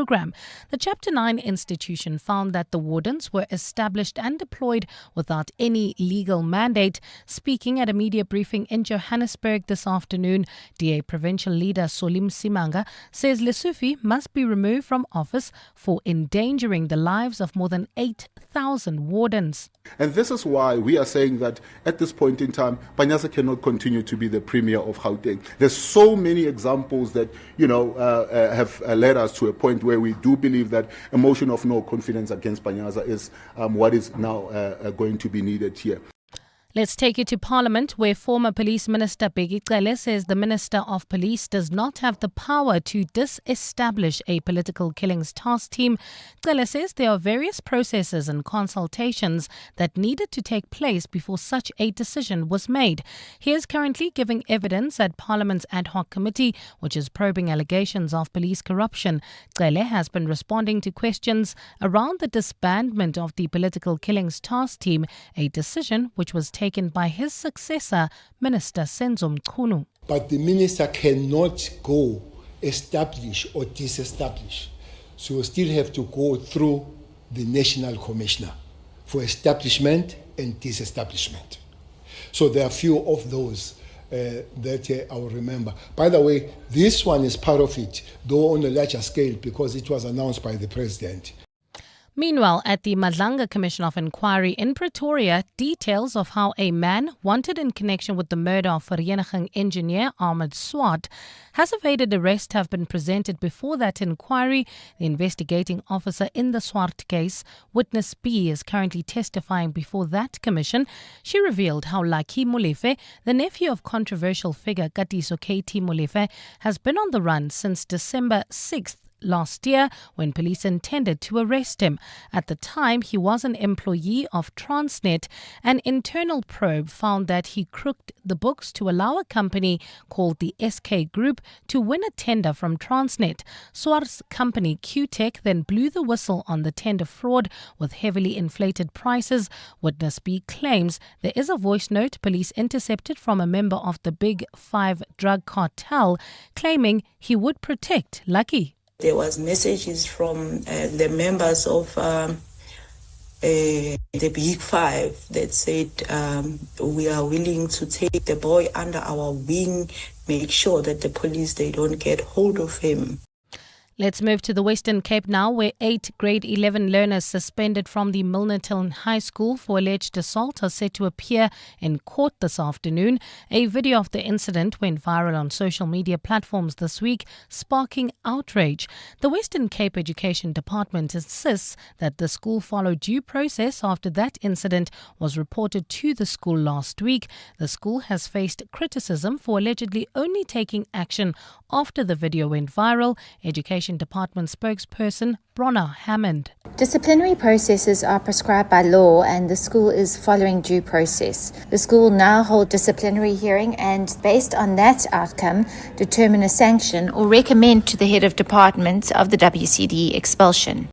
program. The Chapter 9 institution found that the wardens were established and deployed without any legal mandate. Speaking at a media briefing in Johannesburg this afternoon, DA provincial leader Solim Simanga says Lesufi must be removed from office for endangering the lives of more than 8,000 wardens. And this is why we are saying that at this point in time, Panyaza cannot continue to be the premier of Gauteng. There's so many examples that, have led us to a point where we do believe that a motion of no confidence against Panyaza is what is now going to be needed here. Let's take you to Parliament, where former Police Minister Bheki Cele says the Minister of Police does not have the power to disestablish a political killings task team. Cele says there are various processes and consultations that needed to take place before such a decision was made. He is currently giving evidence at Parliament's ad hoc committee, which is probing allegations of police corruption. Cele has been responding to questions around the disbandment of the political killings task team, a decision which was taken by his successor, Minister Senzo Mchunu. But the minister cannot go establish or disestablish. So you still have to go through the National Commissioner for establishment and disestablishment. So there are few of those that I will remember. By the way, this one is part of it, though on a larger scale, because it was announced by the President. Meanwhile, at the Madlanga Commission of Inquiry in Pretoria, details of how a man wanted in connection with the murder of Vereniging engineer Ahmed Swart has evaded arrest have been presented before that inquiry. The investigating officer in the Swart case, Witness B, is currently testifying before that commission. She revealed how Lucky Molefe, the nephew of controversial figure Katiso KT Molefe, has been on the run since December 6th. Last year, when police intended to arrest him. At the time, he was an employee of Transnet. An internal probe found that he crooked the books to allow a company called the SK Group to win a tender from Transnet. Swart's company QTech then blew the whistle on the tender fraud with heavily inflated prices. Witness B claims there is a voice note police intercepted from a member of the Big Five drug cartel claiming he would protect Lucky. There was messages from the members of the Big Five that said we are willing to take the boy under our wing, make sure that the police, they don't get hold of him. Let's move to the Western Cape now, where 8 grade 11 learners suspended from the Milnerton High School for alleged assault are set to appear in court this afternoon. A video of the incident went viral on social media platforms this week, sparking outrage. The Western Cape Education Department insists that the school followed due process after that incident was reported to the school last week. The school has faced criticism for allegedly only taking action after the video went viral. Education Department spokesperson Bronner Hammond. Disciplinary processes are prescribed by law and the school is following due process. The school will now hold disciplinary hearing and based on that outcome determine a sanction or recommend to the head of department of the WCD expulsion.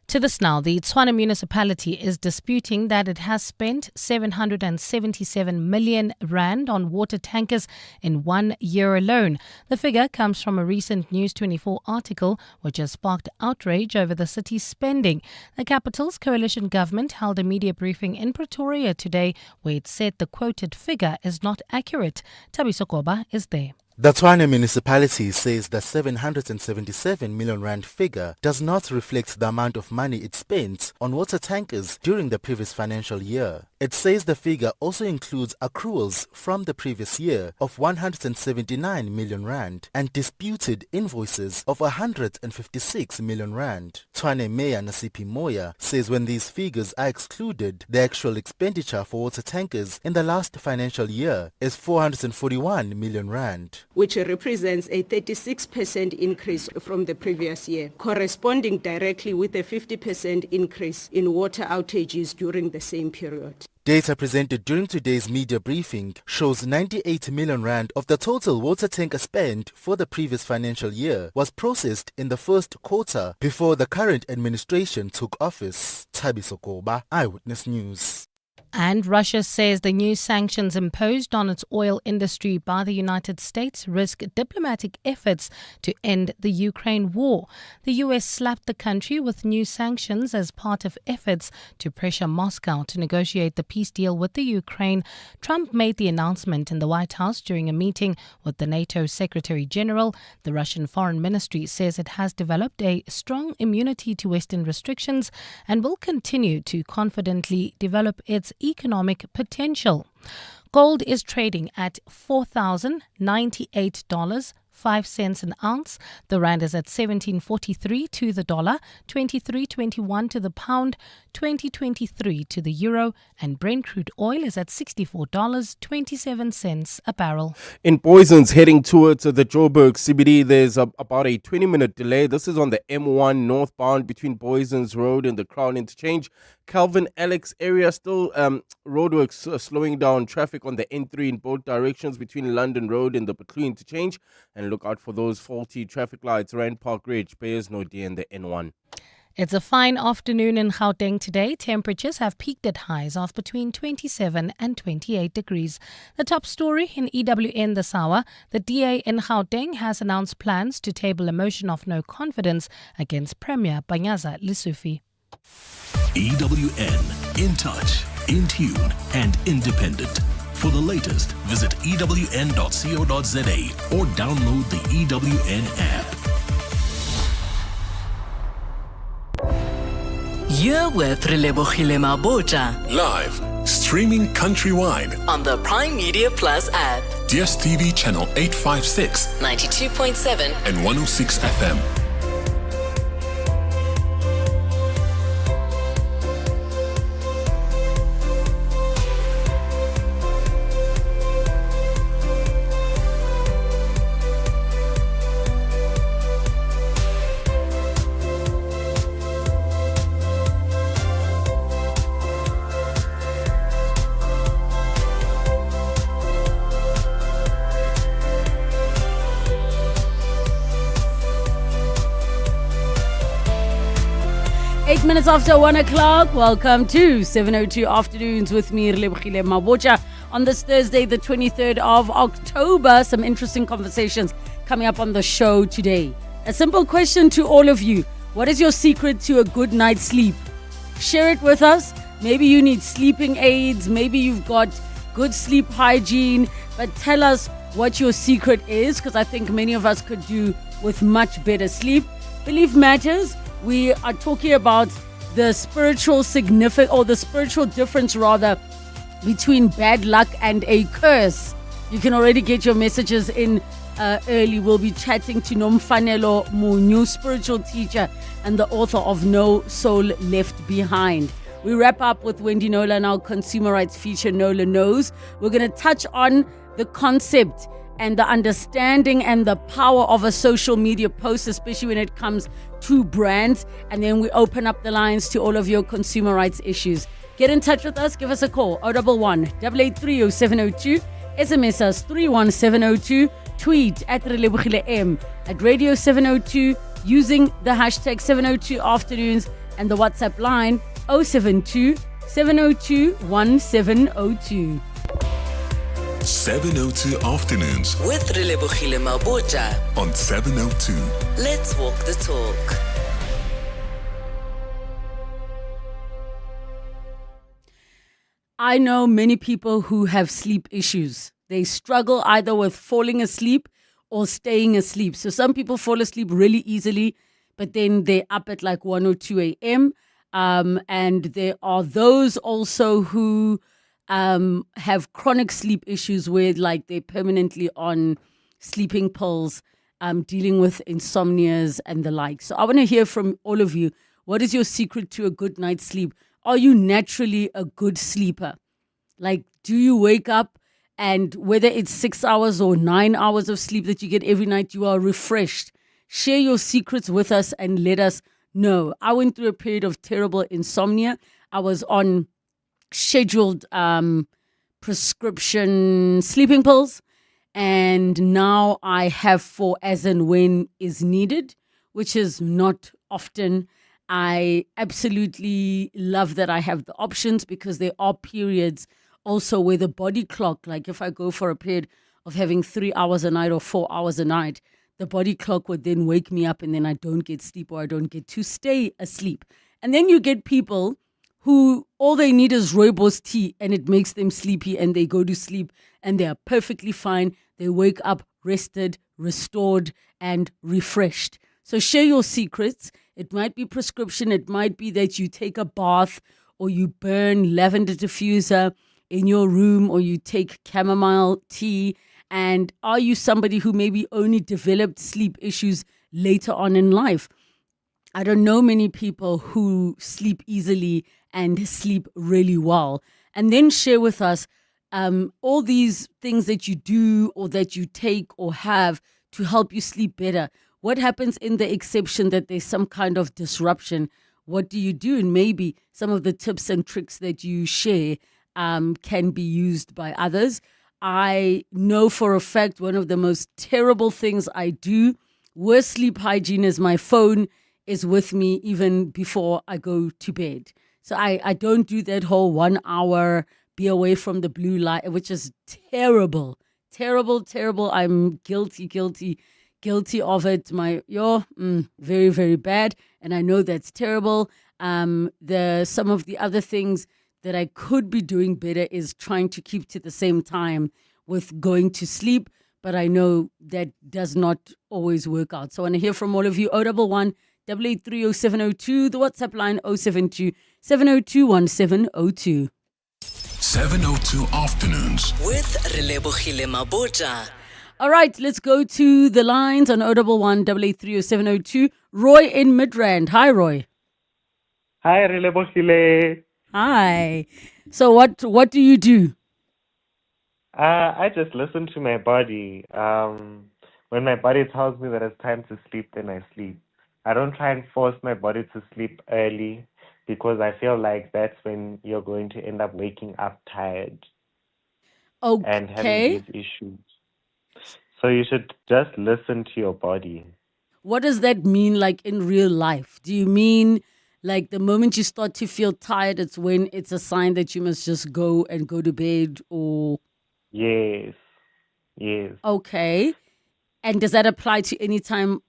To this now, the Tshwane municipality is disputing that it has spent 777 million rand on water tankers in 1 year alone. The figure comes from a recent News 24 article which has sparked outrage over the city's spending. The capital's coalition government held a media briefing in Pretoria today where it said the quoted figure is not accurate. Tabiso Koba is there. The Tshwane municipality says the 777 million rand figure does not reflect the amount of money it spent on water tankers during the previous financial year. It says the figure also includes accruals from the previous year of 179 million rand and disputed invoices of 156 million rand. Tshwane Mayor Nasipi Moya says when these figures are excluded, the actual expenditure for water tankers in the last financial year is 441 million rand. Which represents a 36% increase from the previous year, corresponding directly with a 50% increase in water outages during the same period. Data presented during today's media briefing shows 98 million rand of the total water tanker spent for the previous financial year was processed in the first quarter before the current administration took office. Tabiso Koba, Eyewitness News. And Russia says the new sanctions imposed on its oil industry by the United States risk diplomatic efforts to end the Ukraine war. The US slapped the country with new sanctions as part of efforts to pressure Moscow to negotiate the peace deal with the Ukraine. Trump made the announcement in the White House during a meeting with the NATO Secretary General. The Russian Foreign Ministry says it has developed a strong immunity to Western restrictions and will continue to confidently develop its economic potential. Gold is trading at $4,098.05 an ounce. The rand is at 17.43 to the dollar, 23.21 to the pound, 20.23 to the euro, and Brent crude oil is at $64.27 a barrel. In Boysens, heading towards the Joburg CBD, there's about a 20-minute delay. This is on the M1 northbound between Boysens Road and the Crown Interchange. Calvin Alex area, still roadworks slowing down traffic on the N3 in both directions between London Road and the Butlu Interchange. And look out for those faulty traffic lights, Rand Park Ridge, Bayers Nodi and the N1. It's a fine afternoon in Gauteng today. Temperatures have peaked at highs of between 27 and 28 degrees. The top story in EWN this hour, the DA in Gauteng has announced plans to table a motion of no confidence against Premier Panyaza Lesufi. EWN, in touch, in tune and independent. For the latest, visit ewn.co.za or download the EWN app. You're with Relebogile Mabotja Live, streaming countrywide on the Prime Media Plus app. DSTV channel 856, 92.7 and 106 FM. Minutes after 1 o'clock, welcome to 7:02 Afternoons with me, Relebogile Mabotja, on this Thursday, the 23rd of October. Some interesting conversations coming up on the show today. A simple question to all of you: what is your secret to a good night's sleep? Share it with us. Maybe you need sleeping aids, maybe you've got good sleep hygiene, but tell us what your secret is, because I think many of us could do with much better sleep. Belief matters. We are talking about the spiritual difference between bad luck and a curse. You can already get your messages in early. We'll be chatting to Nomfanelo Munyu, spiritual teacher and the author of No Soul Left Behind. We wrap up with Wendy Nola and our consumer rights feature, Nola Knows. We're going to touch on the concept and the understanding and the power of a social media post, especially when it comes to brands. And then we open up the lines to all of your consumer rights issues. Get in touch with us. Give us a call. 011 883 0702. SMS us 31702. Tweet at Relebogile M, at Radio 702, using the hashtag 702 Afternoons, and the WhatsApp line 072 702 1702. 702 Afternoons with Relebogile Mabotja on 702. Let's walk the talk. I know many people who have sleep issues. They struggle either with falling asleep or staying asleep. So some people fall asleep really easily, but then they're up at like 1 or 2 a.m. And there are those also who have chronic sleep issues where like they're permanently on sleeping pills, dealing with insomnias and the like. So I want to hear from all of you. What is your secret to a good night's sleep? Are you naturally a good sleeper? Like, do you wake up and whether it's 6 hours or 9 hours of sleep that you get every night, you are refreshed? Share your secrets with us and let us know. I went through a period of terrible insomnia. I was on scheduled prescription sleeping pills, and now I have for as and when is needed, which is not often. I absolutely love that I have the options because there are periods also where the body clock, like if I go for a period of having 3 hours a night or 4 hours a night, the body clock would then wake me up and then I don't get sleep or I don't get to stay asleep. And then you get people who all they need is rooibos tea and it makes them sleepy and they go to sleep and they are perfectly fine. They wake up rested, restored, and refreshed. So share your secrets. It might be prescription. It might be that you take a bath or you burn lavender diffuser in your room or you take chamomile tea. And are you somebody who maybe only developed sleep issues later on in life? I don't know many people who sleep easily and sleep really well. And then share with us all these things that you do or that you take or have to help you sleep better. What happens in the exception that there's some kind of disruption? What do you do? And maybe some of the tips and tricks that you share can be used by others. I know for a fact one of the most terrible things I do, worst sleep hygiene, is my phone is with me even before I go to bed. So I don't do that whole 1 hour be away from the blue light, which is terrible, terrible, terrible. I'm guilty of it. Very, very bad. And I know that's terrible. Some of the other things that I could be doing better is trying to keep to the same time with going to sleep. But I know that does not always work out. So I want to hear from all of you. 011 883 0702, the WhatsApp line 072 702 1702. 702 Afternoons with Relebogile Mabotja. All right, let's go to the lines on 011 883 0702. Roy in Midrand. Hi, Roy. Hi, Relebogile. Hi. So what do you do? I just listen to my body. When my body tells me that it's time to sleep, then I sleep. I don't try and force my body to sleep early because I feel like that's when you're going to end up waking up tired and having Okay. these issues. So you should just listen to your body. What does that mean, like in real life? Do you mean like the moment you start to feel tired, it's when it's a sign that you must just go to bed, or? Yes. Okay. And does that apply to any time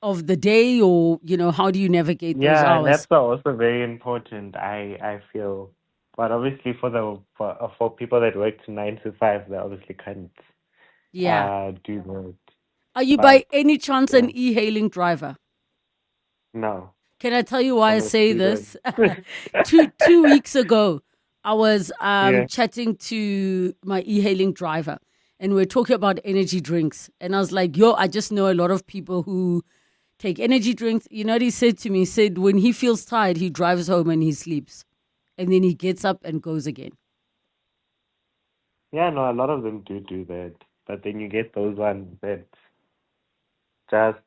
of the day, or, how do you navigate those Yeah, hours? naps are also very important, I feel. But obviously for people that work to 9 to 5, they obviously can't do that. Are you by But any chance yeah, an e-hailing driver? no, Can I tell you why I I'm a say student. this? two weeks ago, I was Yeah. chatting to my e-hailing driver, and we're talking about energy drinks. And I was like, I just know a lot of people who take energy drinks. You know what he said to me? He said when he feels tired, he drives home and he sleeps. And then he gets up and goes again. Yeah, no, a lot of them do that. But then you get those ones that just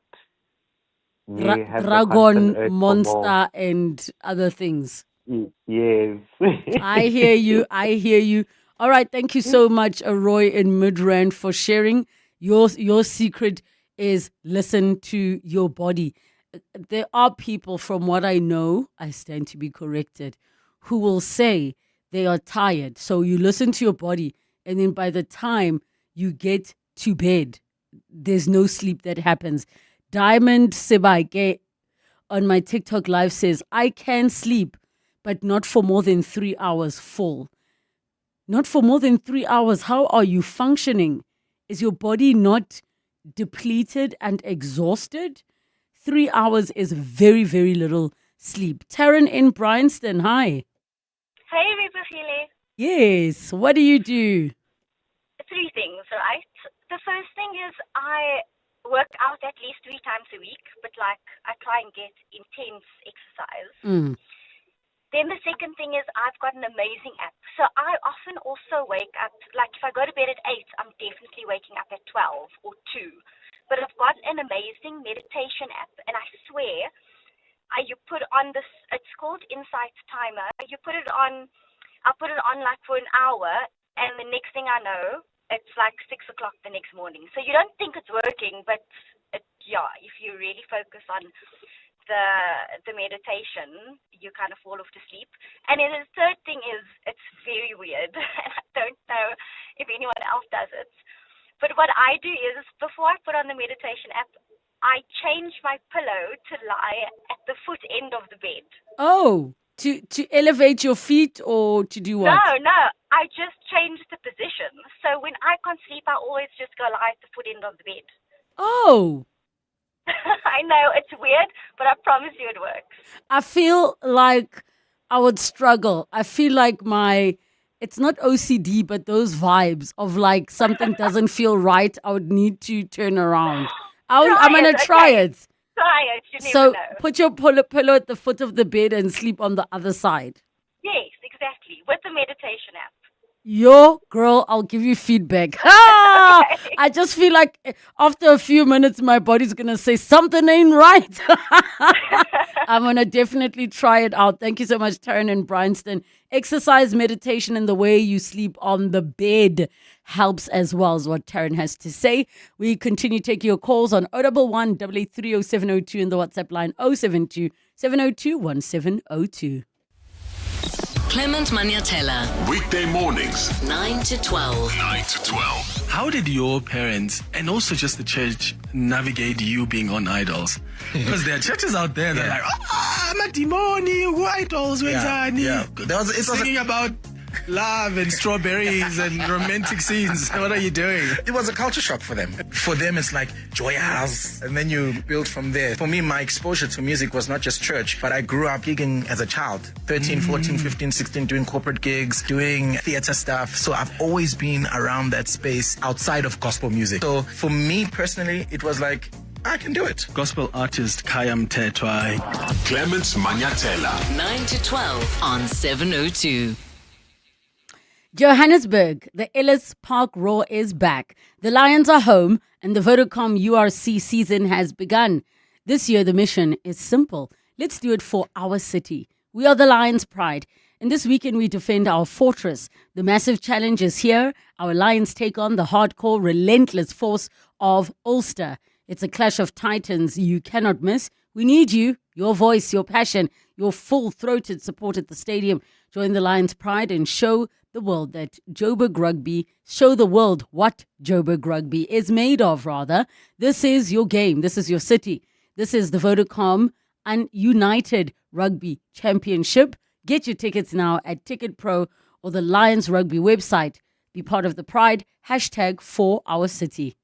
have the constant Dragon, urge for more. Monster, and other things. Yes. I hear you. All right. Thank you so much, Roy in Midrand, for sharing. Your secret is listen to your body. There are people, from what I know, I stand to be corrected, who will say they are tired. So you listen to your body, and then by the time you get to bed, there's no sleep that happens. Diamond Sebaike on my TikTok live says, I can sleep, but not for more than 3 hours full. Not for more than 3 hours. How are you functioning? Is your body not depleted and exhausted? 3 hours is very, very little sleep. Taryn in Bryanston, hi. Hey, Relebogile. Yes, what do you do? 3 things, right? The first thing is I work out at least 3 times a week, but I try and get intense exercise. Then the second thing is I've got an amazing app. So I often also wake up, like if I go to bed at 8, I'm definitely waking up at 12 or 2. But I've got an amazing meditation app, and I swear, you put on this, it's called Insights Timer. You put it on, I'll put it on like for an hour, and the next thing I know, it's like 6 o'clock the next morning. So you don't think it's working, but if you really focus on the meditation, you kind of fall off to sleep. And then the third thing is, it's very weird, and I don't know if anyone else does it. But what I do is, before I put on the meditation app, I change my pillow to lie at the foot end of the bed. Oh, to elevate your feet or to do what? No, I just change the position. So when I can't sleep, I always just go lie at the foot end of the bed. Oh. I know, it's weird, but I promise you it works. I feel like I would struggle. I feel like it's not OCD, but those vibes of like something doesn't feel right. I would need to turn around. I'm going to try it. Try it, you never So know. put your pillow at the foot of the bed and sleep on the other side. Yes, exactly, with the meditation app. Yo, girl, I'll give you feedback. I just feel like after a few minutes, my body's going to say something ain't right. I'm going to definitely try it out. Thank you so much, Taryn and Bryanston. Exercise, meditation, and the way you sleep on the bed helps as well, is what Taryn has to say. We continue taking your calls on 011 883 0702 and the WhatsApp line 072 702 1702. Clement Maniatella. Weekday mornings, 9 to 12. 9 to 12. How did your parents and also just the church navigate you being on Idols? Because there are churches out there that are like, Matimoni, Idols, It's singing about love and strawberries and romantic scenes. What are you doing? It was a culture shock for them. For them, it's like joyous, and then you build from there. For me, my exposure to music was not just church, but I grew up gigging as a child. 13, 14, 15, 16, doing corporate gigs, doing theater stuff. So I've always been around that space outside of gospel music. So for me personally, it was like, I can do it. Gospel artist Kaya Mtetwa. Clement Maniatella. 9 to 12 on 702. Johannesburg, the Ellis Park Roar is back. The Lions are home and the Vodacom URC season has begun. This year, the mission is simple. Let's do it for our city. We are the Lions' pride. And this weekend, we defend our fortress. The massive challenge is here. Our Lions take on the hardcore, relentless force of Ulster. It's a clash of titans you cannot miss. We need you, your voice, your passion, your full-throated support at the stadium. Join the Lions' pride and show the world what Joburg Rugby is made of, rather. This is your game. This is your city. This is the Vodacom United Rugby Championship. Get your tickets now at Ticket Pro or the Lions Rugby website. Be part of the pride. # for our city.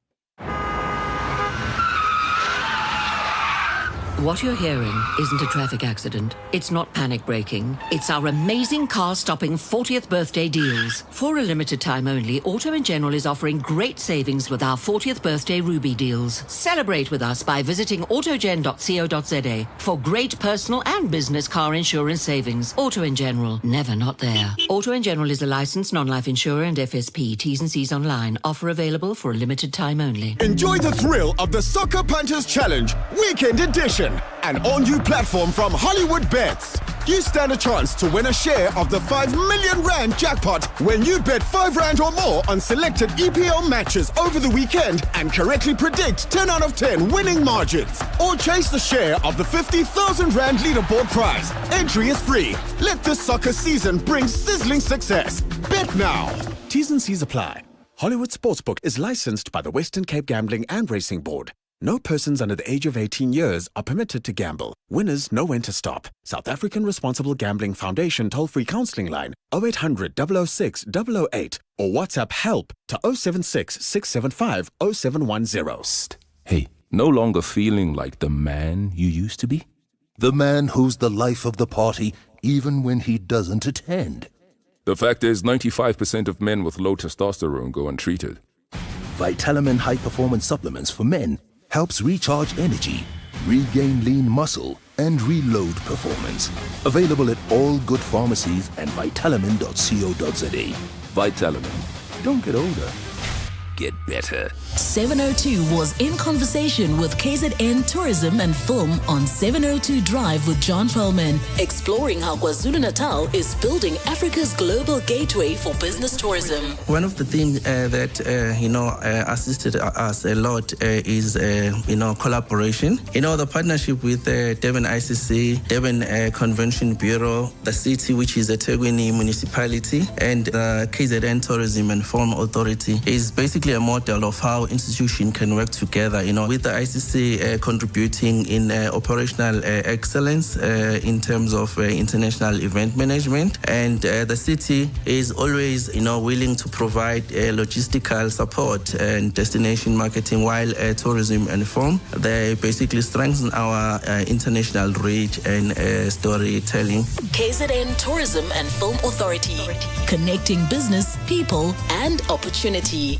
What you're hearing isn't a traffic accident. It's not panic braking. It's our amazing car-stopping 40th birthday deals. For a limited time only, Auto & General is offering great savings with our 40th birthday Ruby deals. Celebrate with us by visiting autogen.co.za for great personal and business car insurance savings. Auto & General, never not there. Auto & General is a licensed non-life insurer and FSP. T's and C's online. Offer available for a limited time only. Enjoy the thrill of the Soccer Punches Challenge Weekend Edition. An all-new platform from Hollywood Bets. You stand a chance to win a share of the 5 million rand jackpot when you bet 5 rand or more on selected EPL matches over the weekend and correctly predict 10 out of 10 winning margins. Or chase the share of the 50,000 rand leaderboard prize. Entry is free. Let this soccer season bring sizzling success. Bet now. T's and C's apply. Hollywood Sportsbook is licensed by the Western Cape Gambling and Racing Board. No persons under the age of 18 years are permitted to gamble. Winners know when to stop. South African Responsible Gambling Foundation toll-free counselling line 0800 006 008 or WhatsApp help to 076 675 0710. Hey, no longer feeling like the man you used to be? The man who's the life of the party even when he doesn't attend. The fact is 95% of men with low testosterone go untreated. Vitamin High Performance Supplements for men helps recharge energy, regain lean muscle, and reload performance. Available at all good pharmacies and vitalamin.co.za. Vitalamin. Don't get older. Get better. 702 was in conversation with KZN Tourism and Film on 702 Drive with John Perlman, exploring how KwaZulu-Natal is building Africa's global gateway for business tourism. One of the things that assisted us a lot is collaboration. The partnership with Durban ICC, Durban Convention Bureau, the city, which is the eThekwini municipality, and the KZN Tourism and Film Authority is basically a model of how institutions can work together. With the ICC contributing in operational excellence in terms of international event management, and the city is always willing to provide logistical support and destination marketing, while tourism and film, they basically strengthen our international reach and storytelling. KZN Tourism and Film Authority, connecting business, people, and opportunity.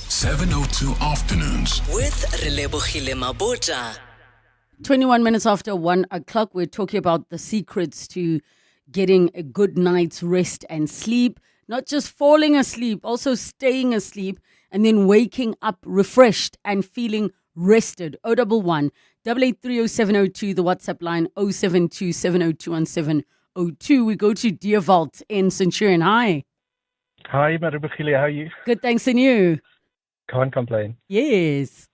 702 Afternoons with Relebogile Mabotja. 21 minutes after 1 o'clock, we're talking about the secrets to getting a good night's rest and sleep. Not just falling asleep, also staying asleep and then waking up refreshed and feeling rested. 011 8830702, the WhatsApp line 072 7021702. We go to Deervalt in Centurion. Hi. Hi, Relebogile. How are you? Good, thanks. And you? Can't complain. Yes.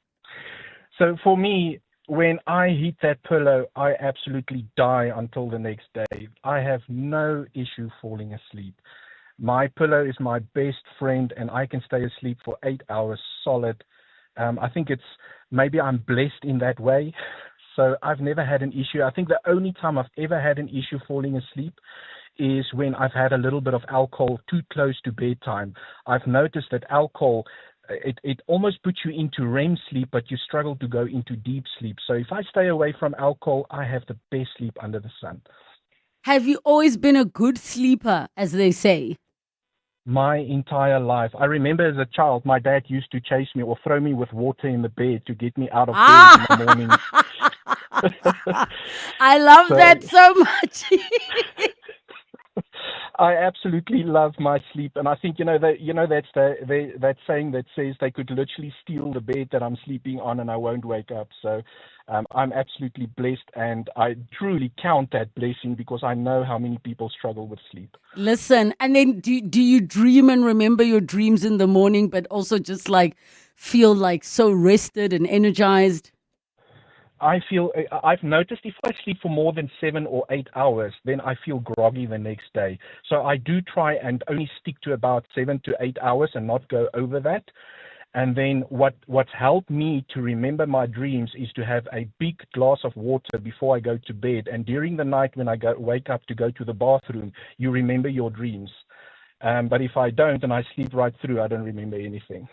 So for me, when I hit that pillow, I absolutely die until the next day. I have no issue falling asleep. My pillow is my best friend, and I can stay asleep for 8 hours solid. I think maybe I'm blessed in that way. So I've never had an issue. I think the only time I've ever had an issue falling asleep is when I've had a little bit of alcohol too close to bedtime. I've noticed that alcohol, it almost puts you into REM sleep, but you struggle to go into deep sleep. So if I stay away from alcohol, I have the best sleep under the sun. Have you always been a good sleeper, as they say? My entire life. I remember as a child, my dad used to chase me or throw me with water in the bed to get me out of bed in the morning. I love that so much. I absolutely love my sleep, and I think that's that saying that says they could literally steal the bed that I'm sleeping on, and I won't wake up. So I'm absolutely blessed, and I truly count that blessing because I know how many people struggle with sleep. Listen, and then do you dream and remember your dreams in the morning, but also just feel so rested and energized? I've noticed if I sleep for more than 7 or 8 hours, then I feel groggy the next day. So I do try and only stick to about 7 to 8 hours and not go over that. And then what's helped me to remember my dreams is to have a big glass of water before I go to bed. And during the night when I wake up to go to the bathroom, you remember your dreams. But if I don't and I sleep right through, I don't remember anything.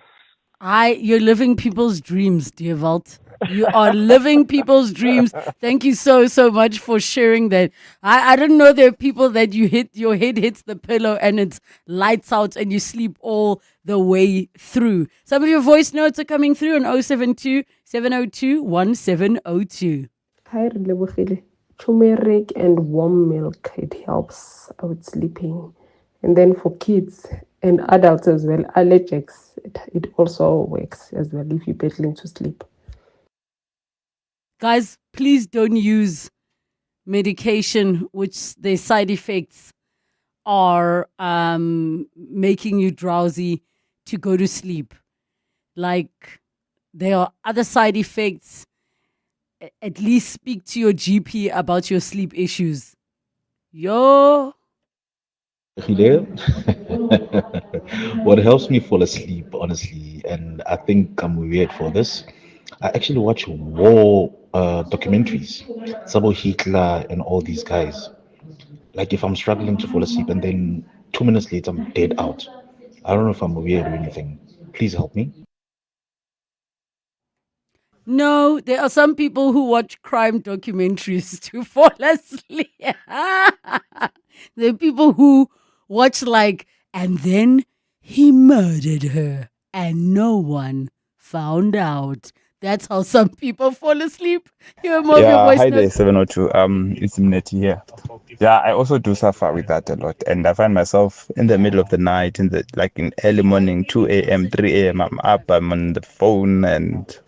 You're living people's dreams, Deervalt. You are living people's dreams. Thank you so much for sharing that. I didn't know there are people that your head hits the pillow and it's lights out and you sleep all the way through. Some of your voice notes are coming through on 072 702 1702. Hi, Relebogile. Turmeric and warm milk, it helps out sleeping. And then for kids and adults as well, allergics, it also works as well if you're battling to sleep. Guys, please don't use medication which the side effects are making you drowsy to go to sleep. There are other side effects. At least speak to your GP about your sleep issues. Yo. What helps me fall asleep, honestly, and I think I'm weird for this, I actually watch war documentaries, Sabo Hitler and all these guys. Like if I'm struggling to fall asleep and then 2 minutes later I'm dead out. I don't know if I'm weird or anything. Please help me. No, there are some people who watch crime documentaries to fall asleep. There are people who watch and then he murdered her and no one found out. That's how some people fall asleep. Hear more of your voice Hi there, notes. 702. It's Mneti here. Yeah, I also do suffer with that a lot, and I find myself in the middle of the night, in early morning, 2 a.m., 3 a.m. I'm up, I'm on the phone, and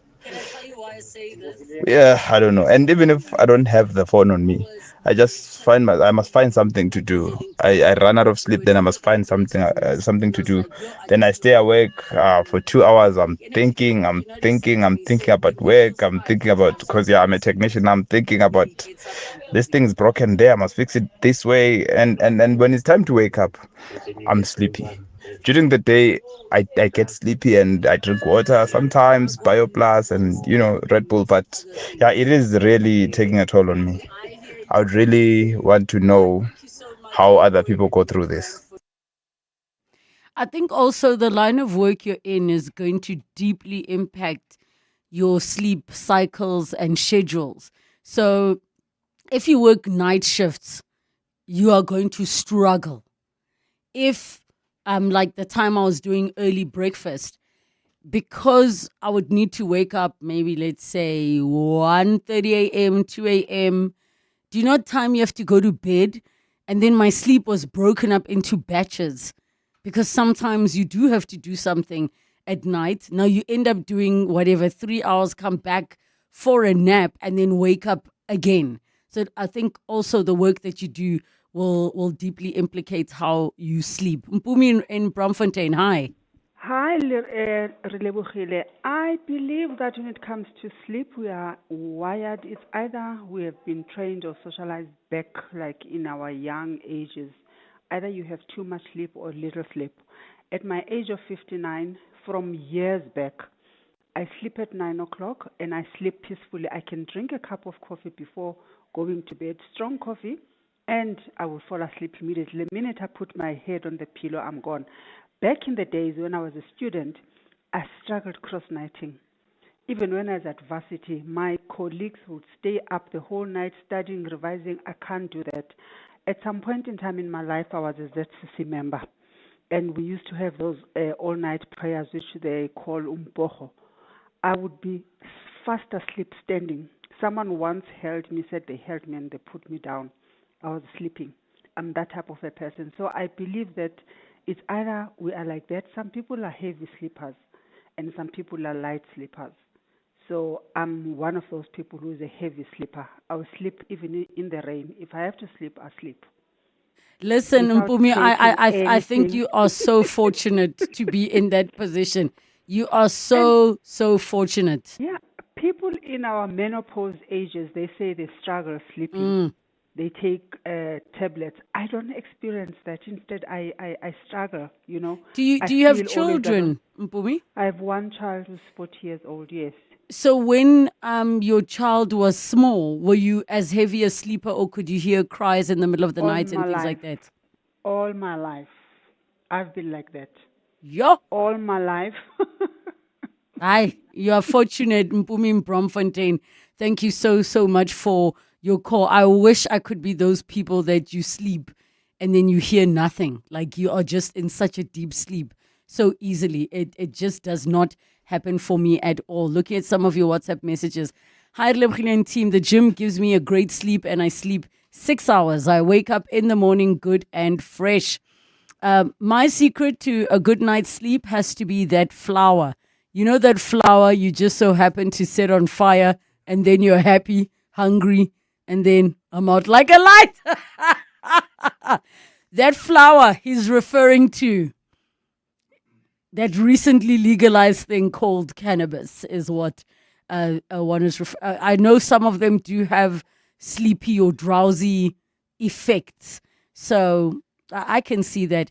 yeah, I don't know. And even if I don't have the phone on me, I must find something to do. I run out of sleep, then I must find something to do. Then I stay awake for 2 hours. I'm thinking about work. I'm thinking about, because I'm a technician. I'm thinking about this thing's broken there. I must fix it this way. And when it's time to wake up, I'm sleepy. During the day, I get sleepy and I drink water sometimes, BioPlus and, Red Bull. But yeah, it is really taking a toll on me. I would really want to know how other people go through this. I think also the line of work you're in is going to deeply impact your sleep cycles and schedules. So if you work night shifts, you are going to struggle. If like the time I was doing early breakfast, because I would need to wake up maybe, let's say, 1:30 a.m., 2 a.m., do you know what time you have to go to bed? And then my sleep was broken up into batches, because sometimes you do have to do something at night. Now you end up doing whatever, 3 hours, come back for a nap, and then wake up again. So I think also the work that you do will deeply implicate how you sleep. Mpumi in Braamfontein, hi. Hi, Relebogile. I believe that when it comes to sleep, we are wired. It's either we have been trained or socialized back, like in our young ages. Either you have too much sleep or little sleep. At my age of 59, from years back, I sleep at 9 o'clock and I sleep peacefully. I can drink a cup of coffee before going to bed, strong coffee, and I will fall asleep immediately. The minute I put my head on the pillow, I'm gone. Back in the days when I was a student, I struggled cross-nighting. Even when I was at varsity, my colleagues would stay up the whole night studying, revising. I can't do that. At some point in time in my life, I was a ZCC member. And we used to have those all-night prayers, which they call umpocho. I would be fast asleep standing. Someone once held me, said they held me and they put me down. I was sleeping. I'm that type of a person. So I believe that it's either we are like that. Some people are heavy sleepers and some people are light sleepers. So I'm one of those people who is a heavy sleeper. I will sleep even in the rain. If I have to sleep, I sleep. Listen, Without Mpumi, taking I think anything. you are so fortunate to be in that position. You are so fortunate. Yeah, people in our menopause ages, they say they struggle sleeping. They take tablets. I don't experience that. Instead, I struggle, Do you have children, Mpumi? I have one child who's 40 years old, yes. So when your child was small, were you as heavy a sleeper, or could you hear cries in the middle of the night and things like that? All my life. I've been like that. Yeah. All my life. Hi, you are fortunate, Mpumi in Braamfontein. Thank you so much for your call. I wish I could be those people that you sleep and then you hear nothing. Like you are just in such a deep sleep so easily. It just does not happen for me at all. Looking at some of your WhatsApp messages. Hi, Relebogile team. The gym gives me a great sleep and I sleep 6 hours. I wake up in the morning good and fresh. My secret to a good night's sleep has to be that flour. You know that flour you just so happen to set on fire and then you're happy, hungry, and then I'm out like a light. That flour he's referring to, that recently legalized thing called cannabis, is what one is I know some of them do have sleepy or drowsy effects. So I can see that.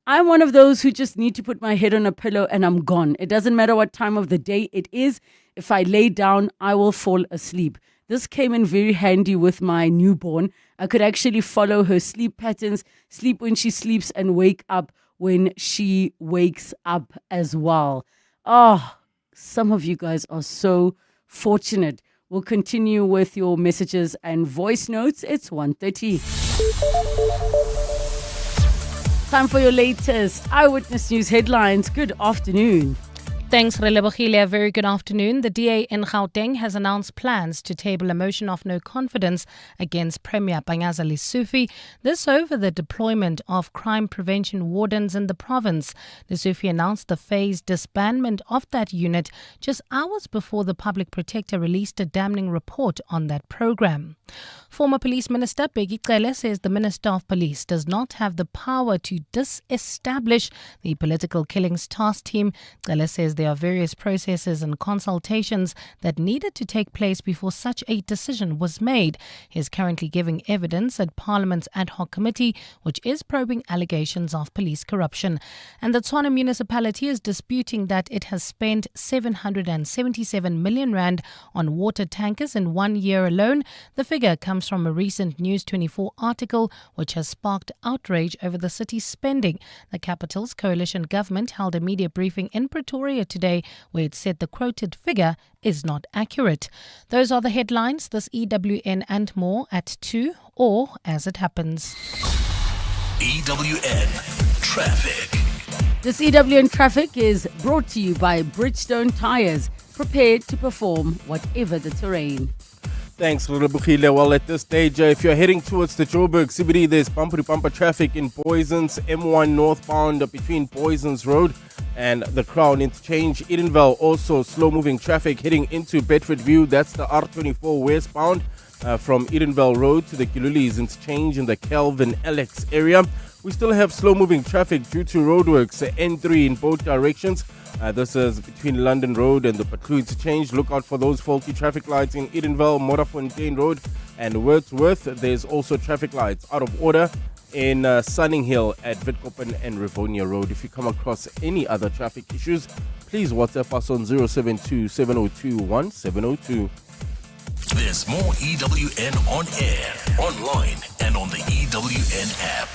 I'm one of those who just need to put my head on a pillow and I'm gone. It doesn't matter what time of the day it is. If I lay down, I will fall asleep. This came in very handy with my newborn. I could actually follow her sleep patterns, sleep when she sleeps and wake up when she wakes up as well. Oh, some of you guys are so fortunate. We'll continue with your messages and voice notes. It's 1:30. Time for your latest Eyewitness News headlines. Good afternoon. Thanks, Relebogile. A very good afternoon. The DA in Gauteng has announced plans to table a motion of no confidence against Premier Panyaza Lesufi. This over the deployment of crime prevention wardens in the province. Lesufi announced the phased disbandment of that unit just hours before the public protector released a damning report on that program. Former Police Minister Bheki Cele says the Minister of Police does not have the power to disestablish the Political Killings Task Team. Cele says there are various processes and consultations that needed to take place before such a decision was made. He is currently giving evidence at Parliament's ad hoc committee, which is probing allegations of police corruption. And the Tshwane municipality is disputing that it has spent 777 million rand on water tankers in 1 year alone. The figure comes from a recent News 24 article which has sparked outrage over the city's spending. The capital's coalition government held a media briefing in Pretoria today where it said the quoted figure is not accurate. Those are the headlines. This EWN and more at 2 or as it happens. EWN Traffic. This EWN Traffic is brought to you by Bridgestone Tires, prepared to perform whatever the terrain. Thanks, Relebogile. Well, at this stage, if you're heading towards the Joburg CBD, there's bumper-to-bumper traffic in Boysons, M1 northbound between Boysons Road and the Crown Interchange. Edenville, also slow-moving traffic heading into Bedford View. That's the R24 westbound from Edenville Road to the Kilulis Interchange in the Kelvin Alex area. We still have slow-moving traffic due to roadworks, N3 in both directions. This is between London Road and the Patlu Interchange. Look out for those faulty traffic lights in Edenville, Morafontein Road and Wordsworth. There's also traffic lights out of order in Sunning Hill at Witkoppen and Rivonia Road. If you come across any other traffic issues, please WhatsApp us on 072 702 1702. There's more EWN on air, online, and on the EWN app.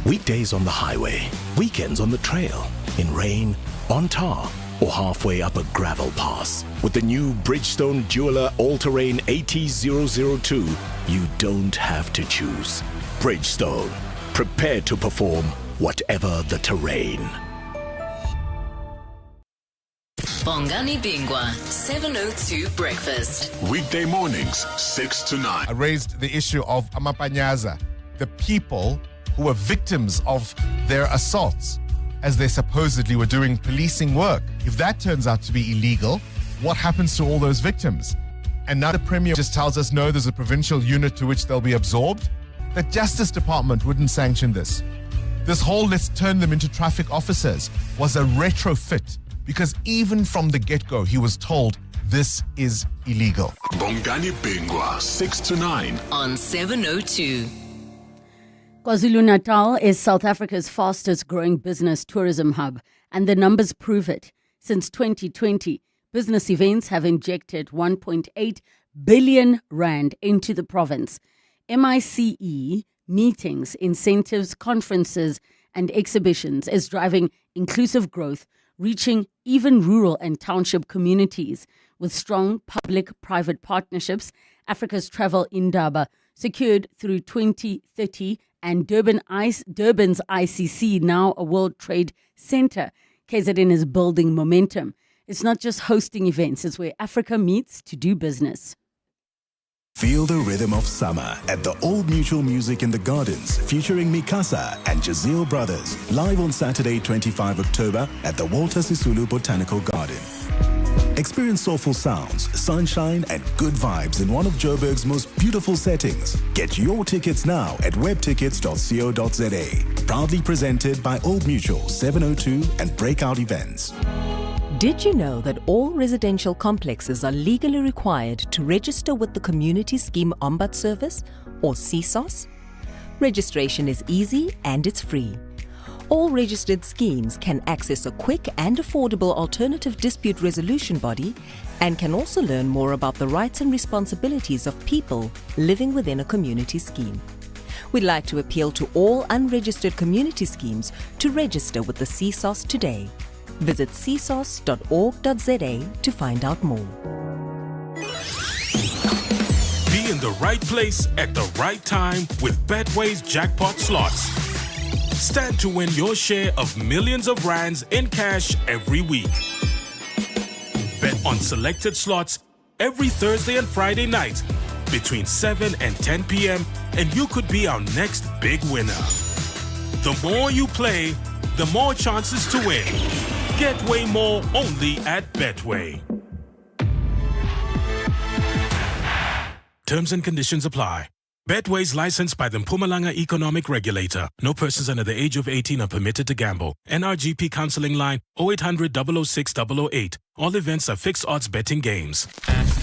Weekdays on the highway, weekends on the trail, in rain, on tar, or halfway up a gravel pass. With the new Bridgestone Jeweler All-Terrain AT002, you don't have to choose. Bridgestone, prepared to perform whatever the terrain. Bongani Bingwa, 702 Breakfast. Weekday mornings, 6 to 9. I raised the issue of Amapanyaza, the people who were victims of their assaults as they supposedly were doing policing work. If that turns out to be illegal, what happens to all those victims? And now the Premier just tells us, no, there's a provincial unit to which they'll be absorbed. The Justice Department wouldn't sanction this. This whole let's turn them into traffic officers was a retrofit because even from the get-go, he was told this is illegal. Bongani Bingwa, 6 to 9. On 702. KwaZulu-Natal is South Africa's fastest growing business tourism hub, and the numbers prove it. Since 2020, business events have injected 1.8 billion rand into the province. MICE, meetings, incentives, conferences, and exhibitions is driving inclusive growth, reaching even rural and township communities. With strong public-private partnerships, Africa's Travel Indaba, secured through 2030, and Durban's ICC, now a World Trade Center, KZN is building momentum. It's not just hosting events, it's where Africa meets to do business. Feel the rhythm of summer at the Old Mutual Music in the Gardens, featuring Mikasa and Jazeel Brothers, live on Saturday, 25 October at the Walter Sisulu Botanical Garden. Experience soulful sounds, sunshine, and good vibes in one of Joburg's most beautiful settings. Get your tickets now at webtickets.co.za. Proudly presented by Old Mutual, 702 and Breakout Events. Did you know that all residential complexes are legally required to register with the Community Scheme Ombud Service, or CSOS? Registration is easy and it's free. All registered schemes can access a quick and affordable alternative dispute resolution body and can also learn more about the rights and responsibilities of people living within a community scheme. We'd like to appeal to all unregistered community schemes to register with the CSOS today. Visit csos.org.za to find out more. Be in the right place at the right time with Betway's jackpot slots. Stand to win your share of millions of rands in cash every week. on selected slots every Thursday and Friday night between 7 and 10 p.m. and you could be our next big winner. The more you play, the more chances to win. Get way more only at Betway. Terms and conditions apply. Betway is licensed by the Mpumalanga Economic Regulator. No persons under the age of 18 are permitted to gamble. NRGP Counseling Line 0800 006 008. All events are fixed odds betting games.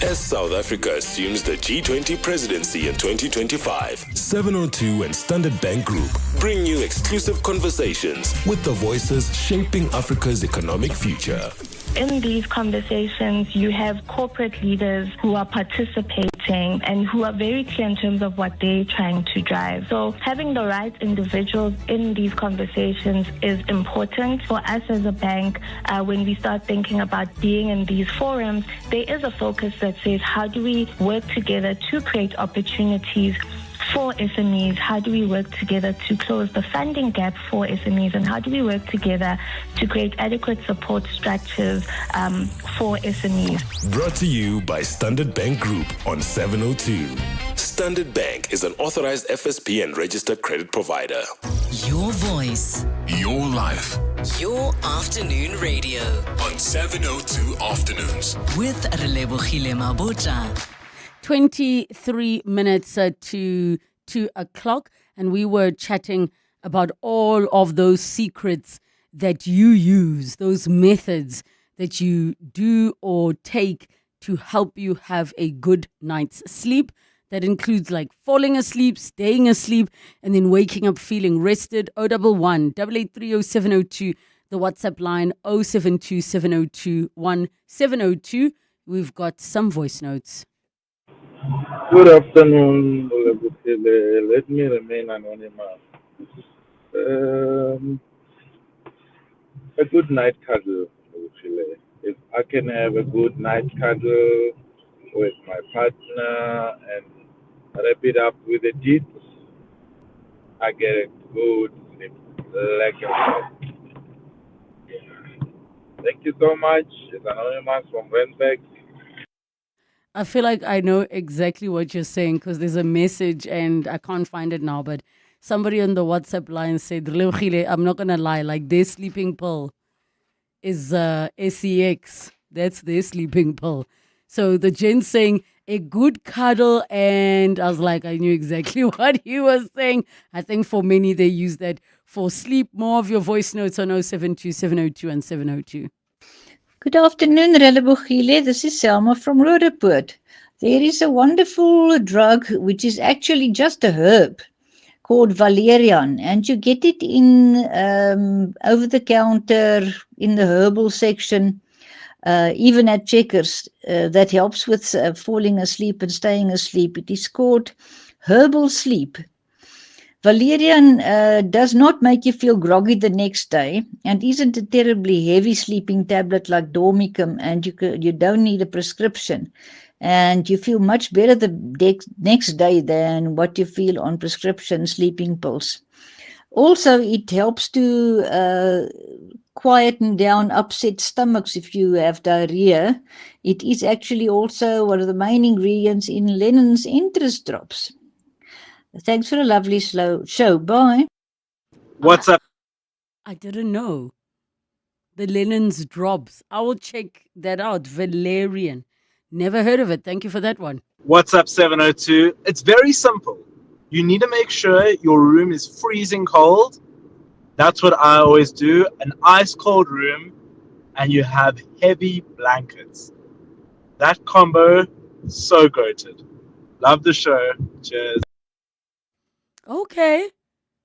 As South Africa assumes the G20 presidency in 2025, 702 and Standard Bank Group bring you exclusive conversations with the voices shaping Africa's economic future. In these conversations, you have corporate leaders who are participating and who are very clear in terms of what they're trying to drive. So having the right individuals in these conversations is important for us as a bank. When we start thinking about being in these forums, there is a focus that says, how do we work together to create opportunities for SMEs? How do we work together to close the funding gap for SMEs? And how do we work together to create adequate support structures for SMEs? Brought to you by Standard Bank Group on 702. Standard Bank is an authorized FSP and registered credit provider. Your voice. Your life. Your afternoon radio. On 702 Afternoons. With Relebogile Mabotja. 23 minutes to 2 o'clock, and we were chatting about all of those secrets that you use, those methods that you do or take to help you have a good night's sleep. That includes like falling asleep, staying asleep, and then waking up feeling rested. 011 883 0702, the WhatsApp line 072 702 1702. We've got some voice notes. Good afternoon, Relebogile. Let me remain anonymous. A good night cuddle, Relebogile. If I can have a good night cuddle with my partner and wrap it up with a deed, I get a good sleep. Like Thank you so much. It's anonymous from Rensburg. I feel like I know exactly what you're saying because there's a message and I can't find it now, but somebody on the WhatsApp line said, Relebogile, I'm not going to lie, like their sleeping pill is SEX. That's their sleeping pill. So the gent saying a good cuddle, and I was like, I knew exactly what he was saying. I think for many, they use that for sleep. More of your voice notes on 072 702 and 702. Good afternoon, Relebogile. This is Selma from Roodepoort. There is a wonderful drug which is actually just a herb called valerian, and you get it in over the counter in the herbal section, even at Checkers. That helps with falling asleep and staying asleep. It is called herbal sleep. Valerian does not make you feel groggy the next day and isn't a terribly heavy sleeping tablet like Dormicum, and you don't need a prescription. And you feel much better the next day than what you feel on prescription sleeping pills. Also, it helps to quieten down upset stomachs if you have diarrhea. It is actually also one of the main ingredients in Lennon's interest drops. Thanks for a lovely show. Bye. What's up? I didn't know. The Lennon's drops. I will check that out. Valerian. Never heard of it. Thank you for that one. What's up, 702? It's very simple. You need to make sure your room is freezing cold. That's what I always do. An ice cold room, and you have heavy blankets. That combo, so goated. Love the show. Cheers. Okay.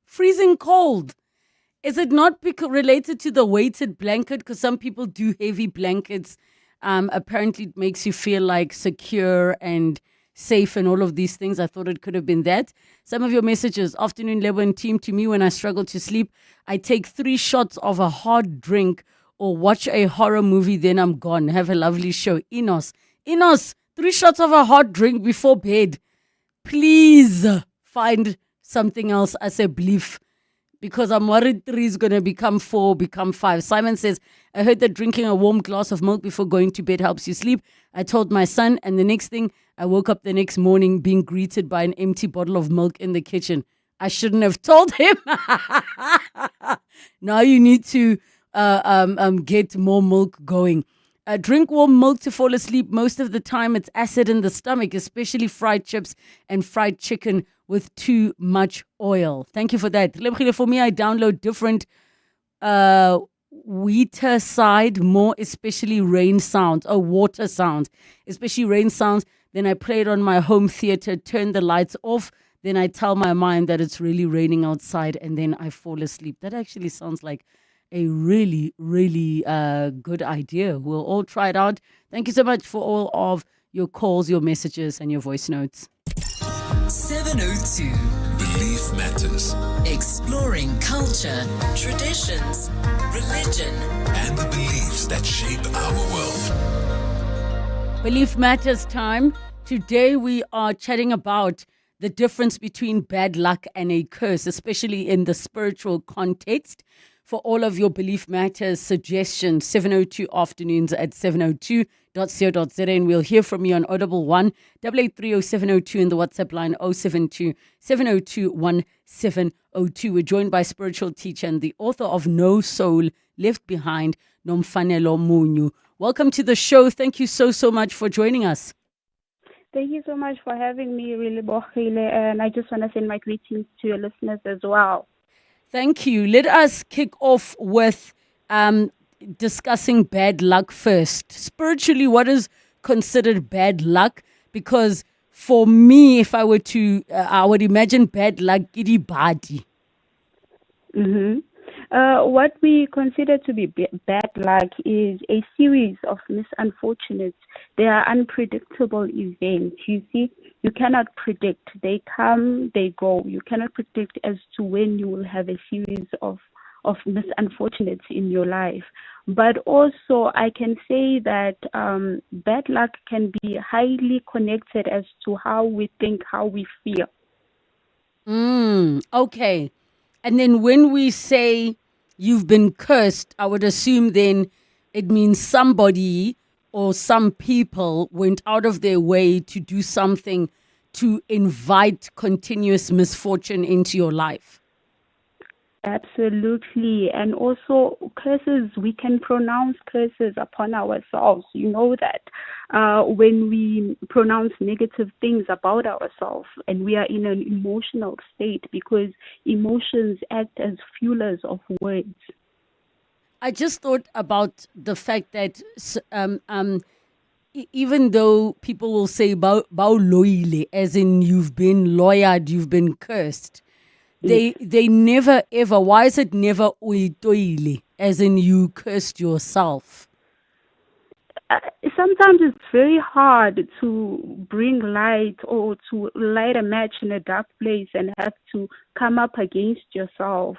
Freezing cold. Is it not related to the weighted blanket? Because some people do heavy blankets. Apparently it makes you feel like secure and safe and all of these things. I thought it could have been that. Some of your messages. Afternoon, Lebo and team. To me, when I struggle to sleep, I take 3 shots of a hard drink or watch a horror movie. Then I'm gone. Have a lovely show. Enos, 3 shots of a hot drink before bed. Please find something else as a belief. because I'm worried 3 is going to become 4, become 5. Simon says, I heard that drinking a warm glass of milk before going to bed helps you sleep. I told my son, and the next thing, I woke up the next morning being greeted by an empty bottle of milk in the kitchen. I shouldn't have told him. Now you need to get more milk going. Drink warm milk to fall asleep. Most of the time it's acid in the stomach, especially fried chips and fried chicken with too much oil. Thank you for that. For me, I download different water side, more especially rain sounds, or water sounds, especially rain sounds. Then I play it on my home theater, turn the lights off. Then I tell my mind that it's really raining outside, and then I fall asleep. That actually sounds like a really, really good idea. We'll all try it out. Thank you so much for all of your calls, your messages, and your voice notes. 702. Belief Matters. Exploring culture, traditions, religion, and the beliefs that shape our world. Belief Matters time. Today we are chatting about the difference between bad luck and a curse, especially in the spiritual context. For all of your Belief Matters suggestions, 702 afternoons at 702.co.za, and we'll hear from you on Audible 1 8830 in the WhatsApp line 072 702 1702. We're joined by spiritual teacher and the author of No Soul Left Behind, Nomfanelo Munyu. Welcome to the show. Thank you so much for joining us. Thank you so much for having me, Relebogile, and I just want to send my greetings to your listeners as well. Thank you. Let us kick off with discussing bad luck first. Spiritually, what is considered bad luck? Because for me, if I were to, I would imagine bad luck, giddy badi. Mm-hmm. What we consider to be bad luck is a series of misunfortunates. They are unpredictable events. You see, you cannot predict. They come, they go. You cannot predict as to when you will have a series of misunfortunates in your life. But also, I can say that bad luck can be highly connected as to how we think, how we feel. Okay. And then when we say you've been cursed, I would assume then it means somebody or some people went out of their way to do something to invite continuous misfortune into your life. Absolutely. And also curses, we can pronounce curses upon ourselves. You know that when we pronounce negative things about ourselves and we are in an emotional state, because emotions act as fuelers of words. I just thought about the fact that even though people will say "bau loile," as in you've been lawyered, you've been cursed, they never ever. Why is it never uitoile, as in you cursed yourself? Sometimes it's very hard to bring light or to light a match in a dark place and have to come up against yourself.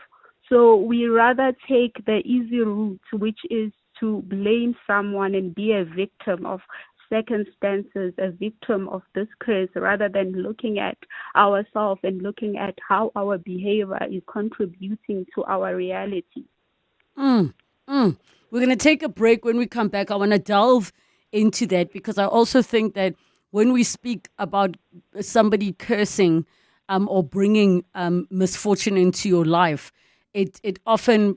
So we rather take the easy route, which is to blame someone and be a victim of circumstances, a victim of this curse, rather than looking at ourselves and looking at how our behavior is contributing to our reality. We're going to take a break. When we come back, I want to delve into that, because I also think that when we speak about somebody cursing or bringing misfortune into your life, it often,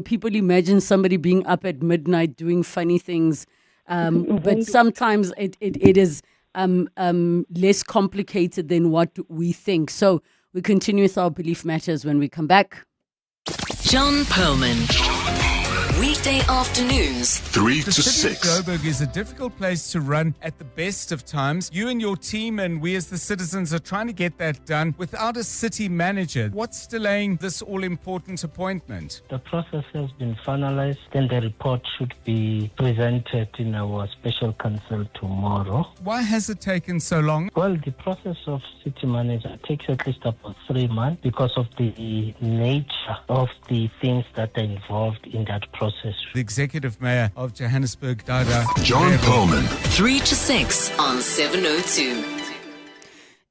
people imagine somebody being up at midnight doing funny things, but sometimes it is less complicated than what we think. So we continue with our Belief Matters when we come back. John Perlman. Weekday afternoons, 3 to 6. The city of Joburg is a difficult place to run at the best of times. You and your team and we as the citizens are trying to get that done without a city manager. What's delaying this all-important appointment? The process has been finalized, then the report should be presented in our special council tomorrow. Why has it taken so long? Well, the process of city manager takes at least about 3 months because of the nature of the things that are involved in that process. The Executive Mayor of Johannesburg, Dada John Perlman. 3 to 6 on 702.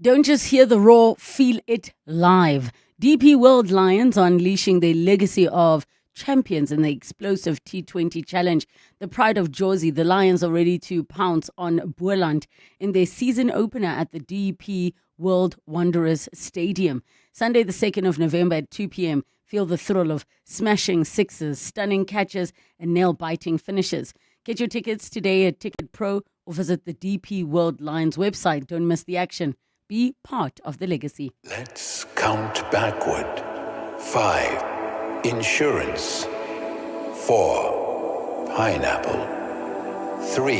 Don't just hear the raw, feel it live. DP World Lions are unleashing their legacy of champions in the explosive T20 challenge. The pride of Jozi, the Lions are ready to pounce on Boerland in their season opener at the DP World Wanderers Stadium. Sunday, the 2nd of November at 2 p.m. Feel the thrill of smashing sixes, stunning catches, and nail-biting finishes. Get your tickets today at Ticket Pro or visit the DP World Lions website. Don't miss the action. Be part of the legacy. Let's count backward. 5. Insurance. 4. Pineapple. 3.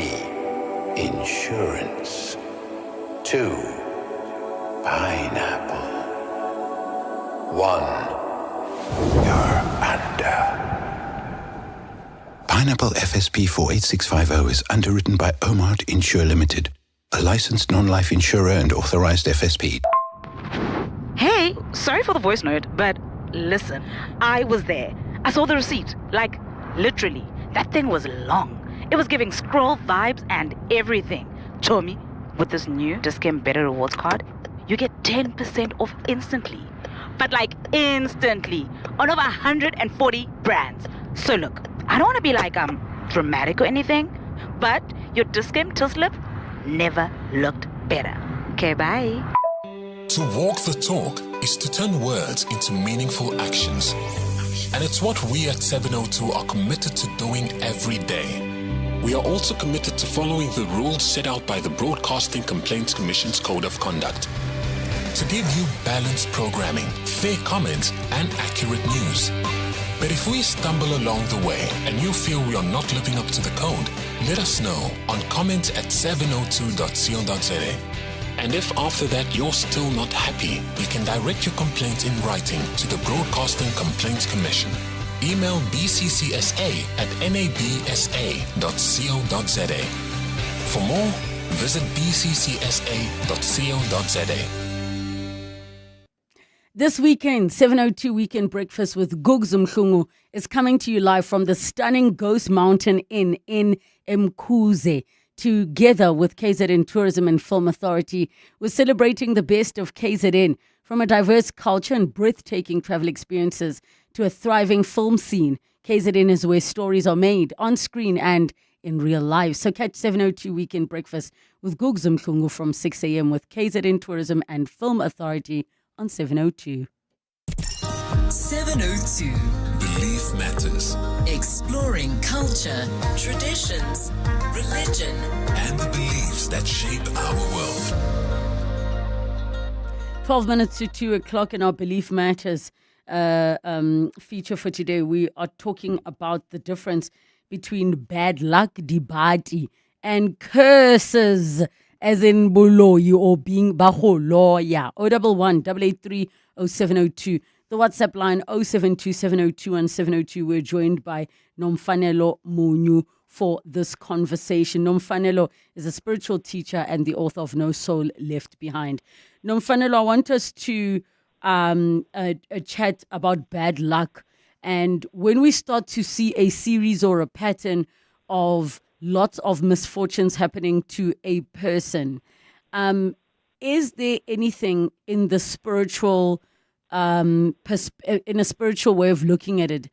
Insurance. 2. Pineapple. 1. You're under. Pineapple FSP 48650 is underwritten by Omart Insure Limited, a licensed non-life insurer and authorized FSP. Hey, sorry for the voice note, but listen, I was there. I saw the receipt. Like, literally, that thing was long. It was giving scroll vibes and everything. Tommy, with this new Discount Better Rewards card, you get 10% off instantly. But like instantly, on over 140 brands. So look, I don't want to be like dramatic or anything, but your Discount till slip never looked better. Okay, bye. To walk the talk is to turn words into meaningful actions. And it's what we at 702 are committed to doing every day. We are also committed to following the rules set out by the Broadcasting Complaints Commission's Code of Conduct. To give you balanced programming, fair comments, and accurate news. But if we stumble along the way and you feel we are not living up to the code, let us know on comment@702.co.za. And if after that you're still not happy, you can direct your complaint in writing to the Broadcasting Complaints Commission. Email bccsa@nabsa.co.za. For more, visit bccsa.co.za. This weekend, 702 Weekend Breakfast with Gugs Mhlungu is coming to you live from the stunning Ghost Mountain Inn in Mkuze. Together with KZN Tourism and Film Authority, we're celebrating the best of KZN, from a diverse culture and breathtaking travel experiences to a thriving film scene. KZN is where stories are made, on screen and in real life. So catch 702 Weekend Breakfast with Gugs Mhlungu from 6 a.m. with KZN Tourism and Film Authority on 702. 702. Belief matters. Exploring culture, traditions, religion, and the beliefs that shape our world. 12 minutes to 2 o'clock in our Belief Matters feature for today. We are talking about the difference between bad luck, dibati, and curses, as in buloyi or being baholoya. 011 883 0702. The WhatsApp line 0727021702. We're joined by Nomfanelo Munyu for this conversation. Nomfanelo is a spiritual teacher and the author of No Soul Left Behind. Nomfanelo, I want us to chat about bad luck. And when we start to see a series or a pattern of lots of misfortunes happening to a person, is there anything in the spiritual in a spiritual way of looking at it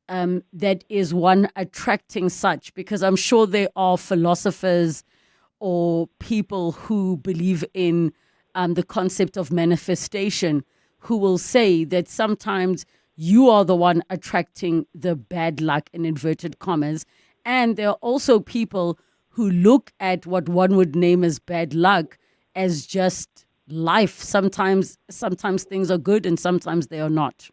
that is one attracting such? Because I'm sure there are philosophers or people who believe in the concept of manifestation who will say that sometimes you are the one attracting the bad luck in inverted commas. And there are also people who look at what one would name as bad luck as just life. Sometimes things are good and sometimes they are not.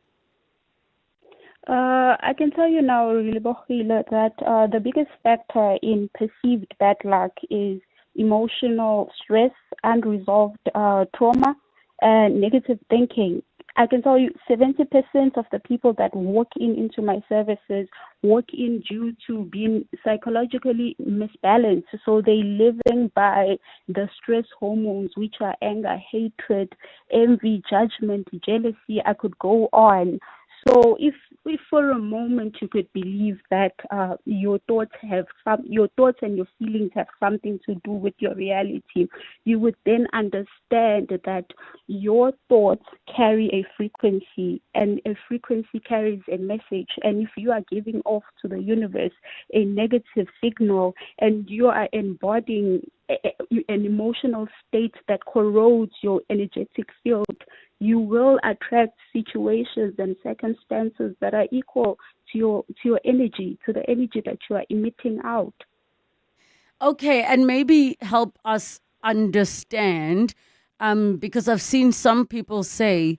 I can tell you now, Relebogile, that the biggest factor in perceived bad luck is emotional stress, unresolved trauma, and negative thinking. I can tell you 70% of the people that walk into my services walk in due to being psychologically misbalanced. So they living by the stress hormones, which are anger, hatred, envy, judgment, jealousy. I could go on. So if for a moment you could believe that your thoughts and your feelings have something to do with your reality, you would then understand that your thoughts carry a frequency, and a frequency carries a message. And if you are giving off to the universe a negative signal, and you are embodying an emotional state that corrodes your energetic field, you will attract situations and circumstances that are equal to your energy, to the energy that you are emitting out. Okay, and maybe help us understand, because I've seen some people say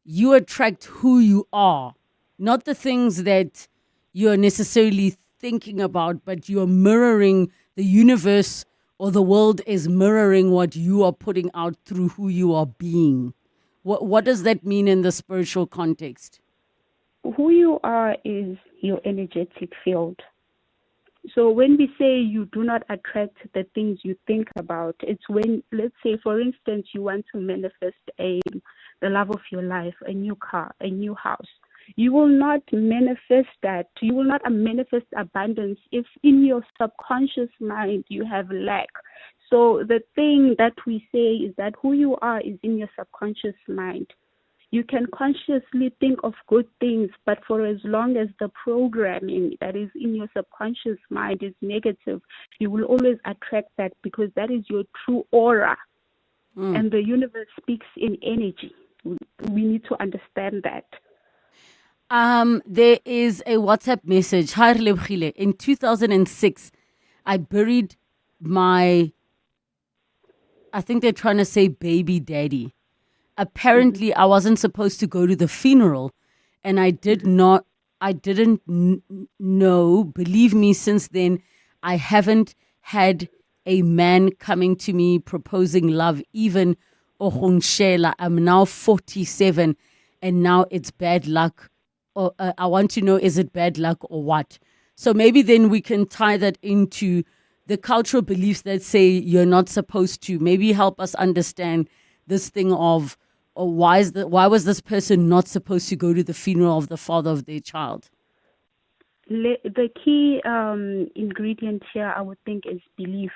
you attract who you are, not the things that you're necessarily thinking about, but you're mirroring the universe, or the world is mirroring what you are putting out through who you are being. What does that mean in the spiritual context? Who you are is your energetic field. So when we say you do not attract the things you think about, it's when, let's say, for instance, you want to manifest the love of your life, a new car, a new house. You will not manifest that. You will not manifest abundance if in your subconscious mind you have lack. So the thing that we say is that who you are is in your subconscious mind. You can consciously think of good things, but for as long as the programming that is in your subconscious mind is negative, you will always attract that, because that is your true aura. And the universe speaks in energy. We need to understand that. There is a WhatsApp message. Hi, Relebogile. In 2006, I buried my, I think they're trying to say baby daddy. Apparently, I wasn't supposed to go to the funeral, and I didn't know. Believe me, since then, I haven't had a man coming to me proposing love, even Ohongshela. I'm now 47, and now it's bad luck. Or I want to know, is it bad luck or what? So maybe then we can tie that into the cultural beliefs that say you're not supposed to. Maybe help us understand this thing of, or why was this person not supposed to go to the funeral of the father of their child? The key ingredient here, I would think, is belief.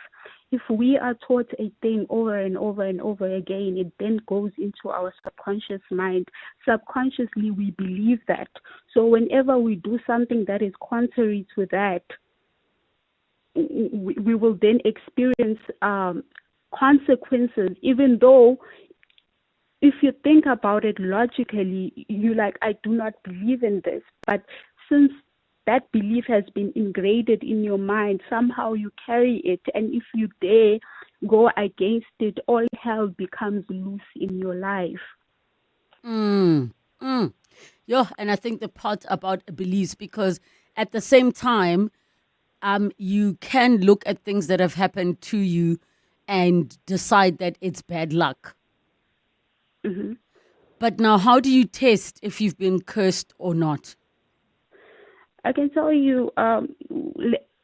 If we are taught a thing over and over and over again, it then goes into our subconscious mind. Subconsciously, we believe that. So whenever we do something that is contrary to that, we will then experience consequences, even though if you think about it logically, you're like, I do not believe in this. But since that belief has been ingrained in your mind, somehow you carry it. And if you dare go against it, all hell becomes loose in your life. Yeah, and I think the part about beliefs, because at the same time, you can look at things that have happened to you and decide that it's bad luck. Mm-hmm. But now, how do you test if you've been cursed or not? I can tell you,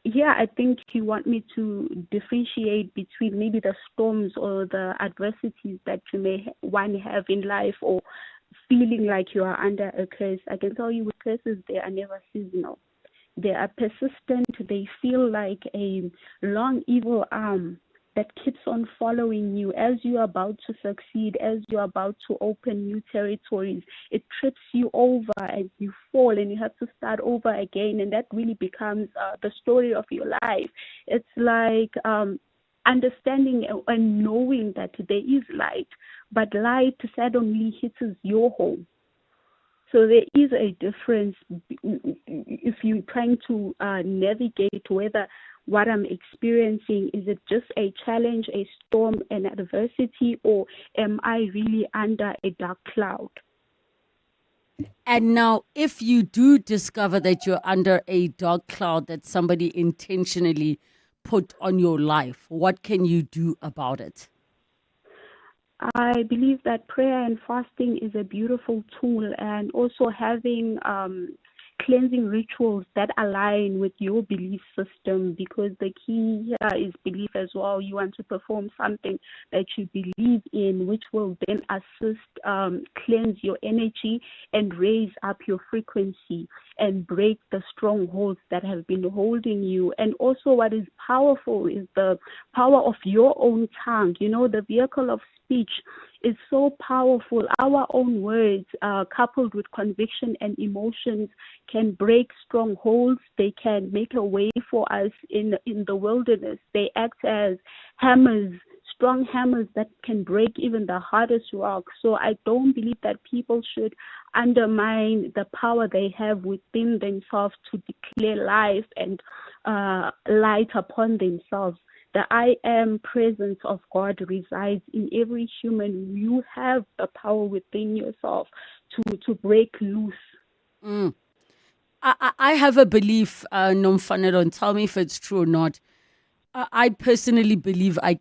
here I think you want me to differentiate between maybe the storms or the adversities that you may have in life, or feeling like you are under a curse. I can tell you with curses, they are never seasonal. They are persistent. They feel like a long evil arm that keeps on following you as you're about to succeed, as you're about to open new territories. It trips you over and you fall and you have to start over again. And that really becomes the story of your life. It's like understanding and knowing that there is light, but light suddenly hits your home. So there is a difference if you're trying to navigate whether what I'm experiencing, is it just a challenge, a storm, an adversity, or am I really under a dark cloud? And now, if you do discover that you're under a dark cloud that somebody intentionally put on your life, what can you do about it? I believe that prayer and fasting is a beautiful tool, and also having cleansing rituals that align with your belief system, because the key here is belief as well. You want to perform something that you believe in, which will then assist cleanse your energy and raise up your frequency and break the strongholds that have been holding you. And also what is powerful is the power of your own tongue. You know, the vehicle of speech is so powerful. Our own words, coupled with conviction and emotions, can break strongholds. They can make a way for us in the wilderness. They act as hammers, strong hammers that can break even the hardest rock. So I don't believe that people should undermine the power they have within themselves to declare life and light upon themselves. The I am presence of God resides in every human. You have the power within yourself to break loose. I have a belief, Nomfanelo, and tell me if it's true or not. I personally believe I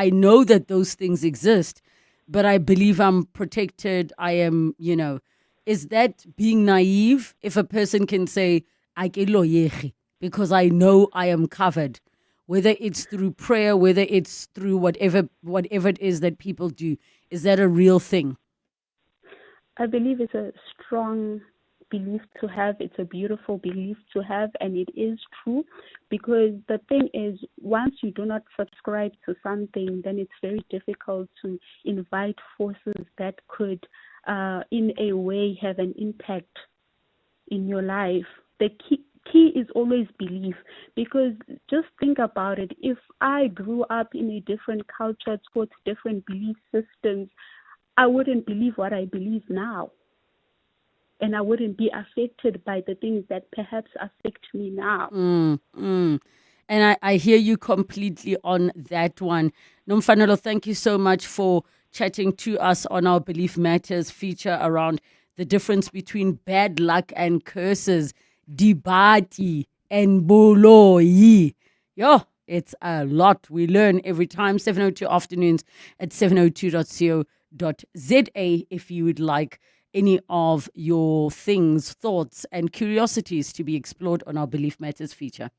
know that those things exist, but I believe I'm protected. I am, is that being naive if a person can say, because I know I am covered? Whether it's through prayer, whether it's through whatever it is that people do. Is that a real thing? I believe it's a strong belief to have. It's a beautiful belief to have, and it is true, because the thing is, once you do not subscribe to something, then it's very difficult to invite forces that could, in a way, have an impact in your life. The key is always belief, because just think about it. If I grew up in a different culture, taught different belief systems, I wouldn't believe what I believe now, and I wouldn't be affected by the things that perhaps affect me now. And I hear you completely on that one. Nomfanelo, thank you so much for chatting to us on our Belief Matters feature around the difference between bad luck and curses. Dibati and Boloyi. Yo, it's a lot. We learn every time. 7:02 afternoons at 702.co.za if you would like any of your things, thoughts, and curiosities to be explored on our Belief Matters feature.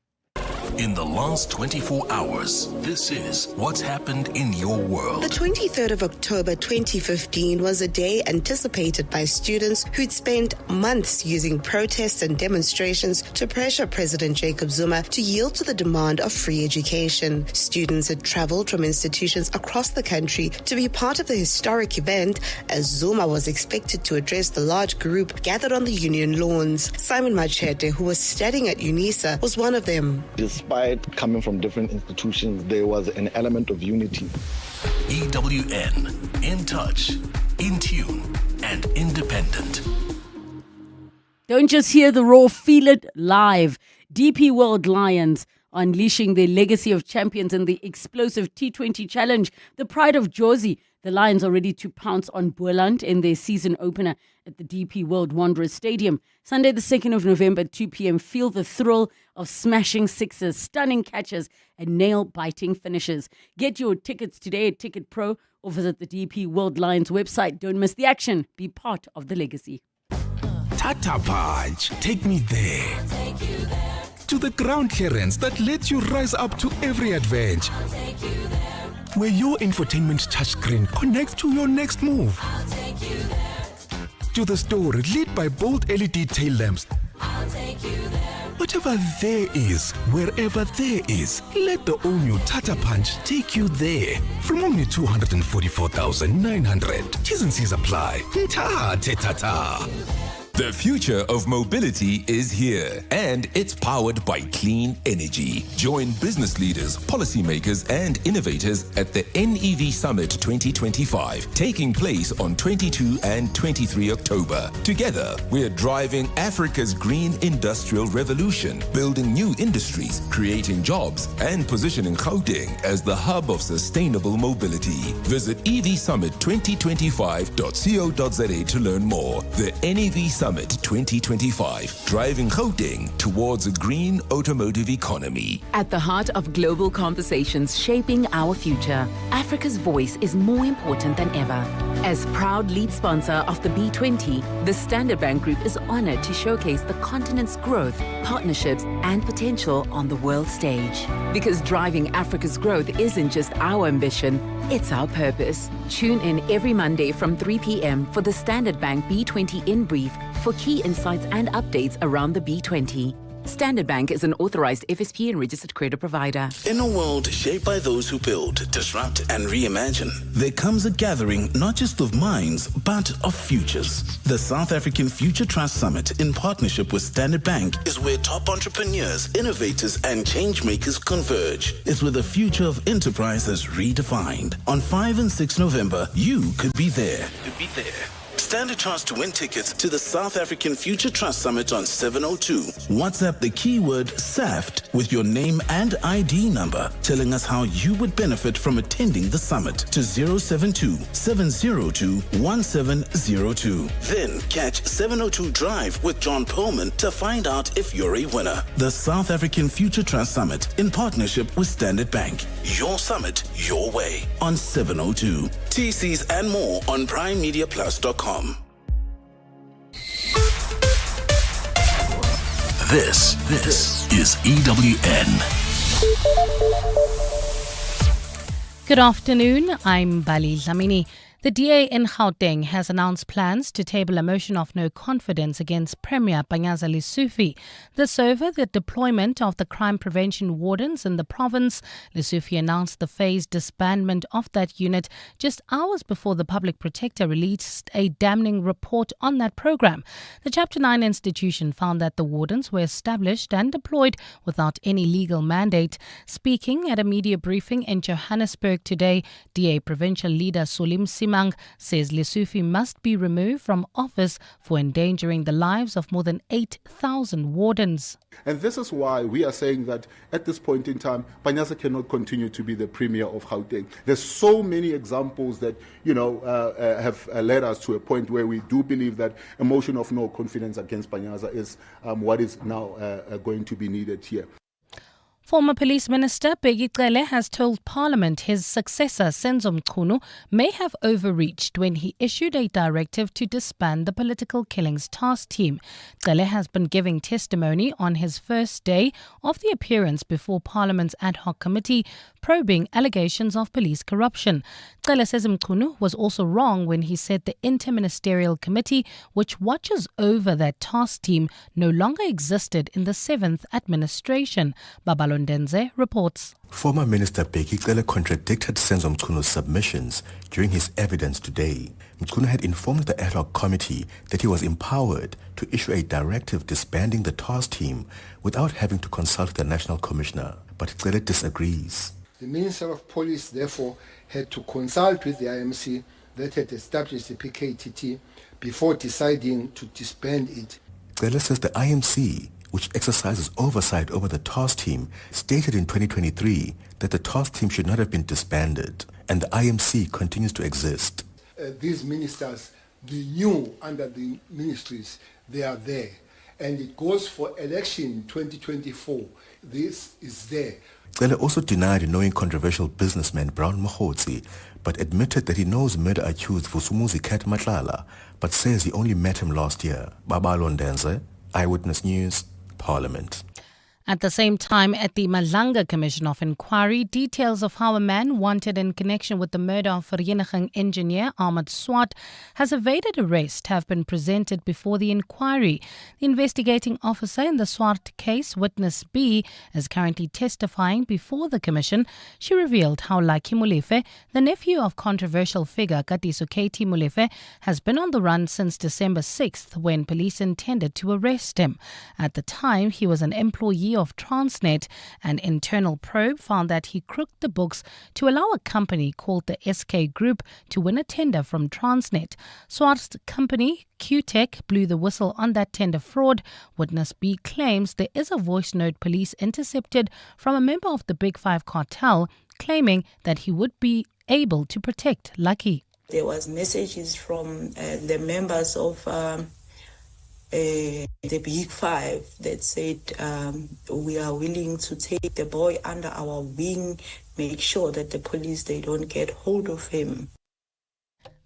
In the last 24 hours, this is what's happened in your world. The 23rd of October 2015 was a day anticipated by students who'd spent months using protests and demonstrations to pressure President Jacob Zuma to yield to the demand of free education. Students had traveled from institutions across the country to be part of the historic event, as Zuma was expected to address the large group gathered on the union lawns. Simon Machete, who was studying at UNISA, was one of them. Despite coming from different institutions, there was an element of unity. EWN, in touch, in tune, and independent. Don't just hear the raw, feel it live. DP World Lions are unleashing their legacy of champions in the explosive T20 Challenge, the pride of Jozi. The Lions are ready to pounce on Boland in their season opener at the DP World Wanderers Stadium. Sunday, the 2nd of November at 2 p.m. Feel the thrill of smashing sixes, stunning catches, and nail-biting finishes. Get your tickets today at Ticket Pro or visit the DP World Lions website. Don't miss the action. Be part of the legacy. Tata Punch, take me there. To the ground clearance that lets you rise up to every adventure. Where your infotainment touchscreen connects to your next move. To the store lit by bold LED tail lamps. Whatever there is, wherever there is, let the all-new Tata Punch take you there. From only 244,900. T's and C's apply. Ta-ta-ta-ta. The future of mobility is here, and it's powered by clean energy. Join business leaders, policymakers, and innovators at the NEV Summit 2025, taking place on 22 and 23 October. Together, we're driving Africa's green industrial revolution, building new industries, creating jobs, and positioning Gauteng as the hub of sustainable mobility. Visit evsummit2025.co.za to learn more. The NEV Summit 2025, driving Gauteng towards a green automotive economy. At the heart of global conversations shaping our future, Africa's voice is more important than ever. As proud lead sponsor of the B20, the Standard Bank Group is honored to showcase the continent's growth, partnerships, and potential on the world stage. Because driving Africa's growth isn't just our ambition, it's our purpose. Tune in every Monday from 3 p.m. for the Standard Bank B20 in brief for key insights and updates around the B20. Standard Bank is an authorized FSP and registered credit provider. In a world shaped by those who build, disrupt, and reimagine, there comes a gathering not just of minds, but of futures. The South African Future Trust Summit, in partnership with Standard Bank, is where top entrepreneurs, innovators, and change makers converge. It's where the future of enterprise is redefined. On 5 and 6 November, you could be there. Stand a chance to win tickets to the South African Future Trust Summit on 702. WhatsApp the keyword SAFT with your name and ID number, telling us how you would benefit from attending the summit to 072-702-1702. Then catch 702 Drive with John Pullman to find out if you're a winner. The South African Future Trust Summit, in partnership with Standard Bank. Your summit, your way, on 702. TCs and more on primemediaplus.com. This is EWN. Good afternoon, I'm Bali Lamini. The DA in Gauteng has announced plans to table a motion of no confidence against Premier Panyaza Lesufi. This over the deployment of the crime prevention wardens in the province. Lesufi announced the phased disbandment of that unit just hours before the public protector released a damning report on that program. The Chapter 9 institution found that the wardens were established and deployed without any legal mandate. Speaking at a media briefing in Johannesburg today, DA provincial leader Solim Simang says Lesufi must be removed from office for endangering the lives of more than 8,000 wardens. And this is why we are saying that at this point in time, Panyaza cannot continue to be the premier of Gauteng. There's so many examples that, have led us to a point where we do believe that a motion of no confidence against Panyaza is what is now going to be needed here. Former Police Minister Bheki Cele has told Parliament his successor Senzo Mchunu may have overreached when he issued a directive to disband the Political Killings Task Team. Cele has been giving testimony on his first day of the appearance before Parliament's ad hoc committee probing allegations of police corruption. Cele says Mchunu was also wrong when he said the Interministerial Committee, which watches over that task team, no longer existed in the 7th administration. Babalo Ndenze reports. Former Minister Bheki Cele contradicted Senzo Mchunu's submissions during his evidence today. Mchunu had informed the ad hoc committee that he was empowered to issue a directive disbanding the task team without having to consult the National Commissioner. But Cele disagrees. The Minister of Police, therefore, had to consult with the IMC that had established the PKTT before deciding to disband it. Cele says the IMC, which exercises oversight over the task team, stated in 2023 that the task team should not have been disbanded, and the IMC continues to exist. These ministers, the new under the ministries, they are there. And it goes for election 2024. This is there. Cele also denied knowing controversial businessman Brown Mahotsi, but admitted that he knows murder-accused Vusumuzi Kat Matlala, but says he only met him last year. Babalo Ndenze, Eyewitness News, Parliament. At the same time, at the Malanga Commission of Inquiry, details of how a man wanted in connection with the murder of Vereniging engineer Ahmed Swart has evaded arrest have been presented before the inquiry. The investigating officer in the Swart case, Witness B, is currently testifying before the commission. She revealed how Lucky Molefe, the nephew of controversial figure Katiso Katie Molefe, has been on the run since December 6th when police intended to arrest him. At the time, he was an employee of Transnet. An internal probe found that he crooked the books to allow a company called the SK Group to win a tender from Transnet. Swart's company, QTech, blew the whistle on that tender fraud. Witness B claims there is a voice note police intercepted from a member of the Big Five cartel claiming that he would be able to protect Lucky. There was messages from the members of the Big Five that said we are willing to take the boy under our wing, make sure that the police, they don't get hold of him.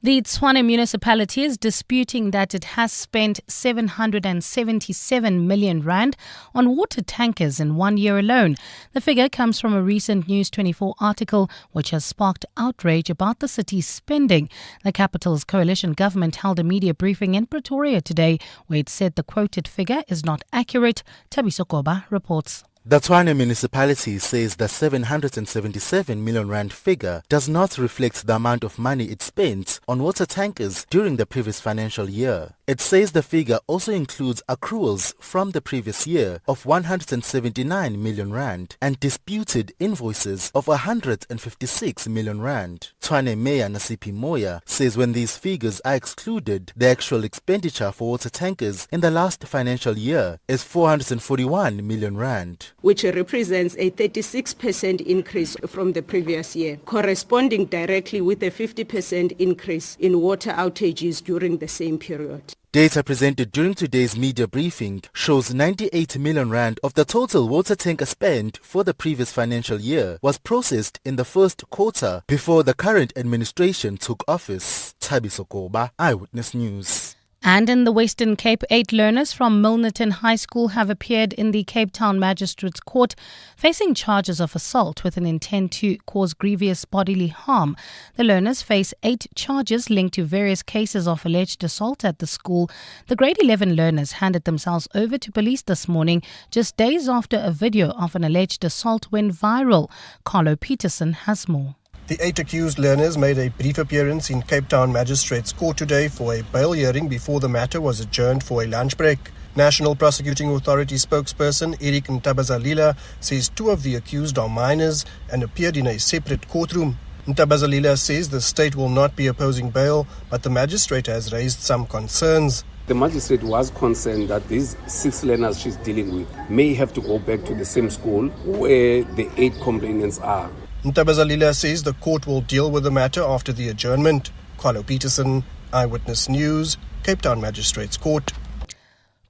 The Tshwane municipality is disputing that it has spent 777 million rand on water tankers in 1 year alone. The figure comes from a recent News 24 article which has sparked outrage about the city's spending. The capital's coalition government held a media briefing in Pretoria today where it said the quoted figure is not accurate. Thabiso Koba reports. The Tshwane municipality says the 777 million rand figure does not reflect the amount of money it spent on water tankers during the previous financial year. It says the figure also includes accruals from the previous year of 179 million rand and disputed invoices of 156 million rand. Tshwane Mayor Nasipi Moya says when these figures are excluded, the actual expenditure for water tankers in the last financial year is 441 million rand. Which represents a 36% increase from the previous year, corresponding directly with a 50% increase in water outages during the same period. Data presented during today's media briefing shows 98 million rand of the total water tanker spent for the previous financial year was processed in the first quarter before the current administration took office. Thabiso Koba, Eyewitness News. And in the Western Cape, 8 learners from Milnerton High School have appeared in the Cape Town Magistrates Court facing charges of assault with an intent to cause grievous bodily harm. The learners face 8 charges linked to various cases of alleged assault at the school. The grade 11 learners handed themselves over to police this morning just days after a video of an alleged assault went viral. Carlo Peterson has more. The 8 accused learners made a brief appearance in Cape Town Magistrates Court today for a bail hearing before the matter was adjourned for a lunch break. National Prosecuting Authority spokesperson Eric Ntabazalila says 2 of the accused are minors and appeared in a separate courtroom. Ntabazalila says the state will not be opposing bail, but the magistrate has raised some concerns. The magistrate was concerned that these 6 learners she's dealing with may have to go back to the same school where the 8 complainants are. Ntabazalila says the court will deal with the matter after the adjournment. Carlo Peterson, Eyewitness News, Cape Town Magistrates Court.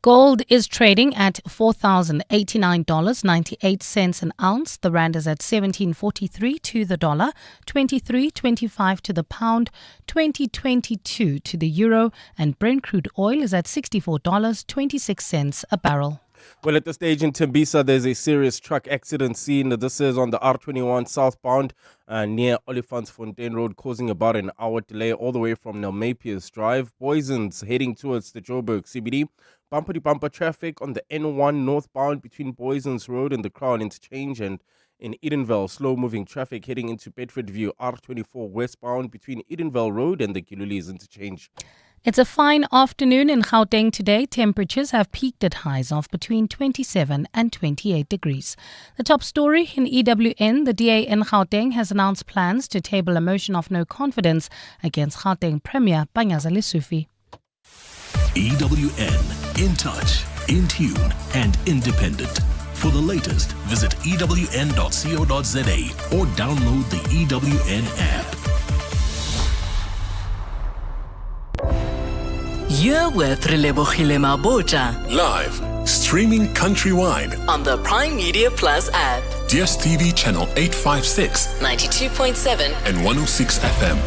Gold is trading at $4,089.98 an ounce. The rand is at 17.43 to the dollar, 23.25 to the pound, 20.22 to the euro, and Brent crude oil is at $64.26 a barrel. Well, at this stage in Tembisa, there's a serious truck accident scene. This is on the R21 southbound near Olifantsfontein Road, causing about an hour delay all the way from Nelmapius Drive. Boysons heading towards the Joburg CBD. Bumper-to-bumper traffic on the N1 northbound between Boysons Road and the Crown Interchange, and in Edenvale, slow-moving traffic heading into Bedfordview R24 westbound between Edenvale Road and the Gilulis Interchange. It's a fine afternoon in Gauteng today. Temperatures have peaked at highs of between 27 and 28 degrees. The top story in EWN, the DA in Gauteng has announced plans to table a motion of no confidence against Gauteng Premier Panyaza Lesufi. EWN, in touch, in tune and independent. For the latest, visit ewn.co.za or download the EWN app. You're with Relebogile Mabotja. Live, streaming countrywide On the Prime Media Plus app. DSTV channel 856, 92.7 and 106 FM.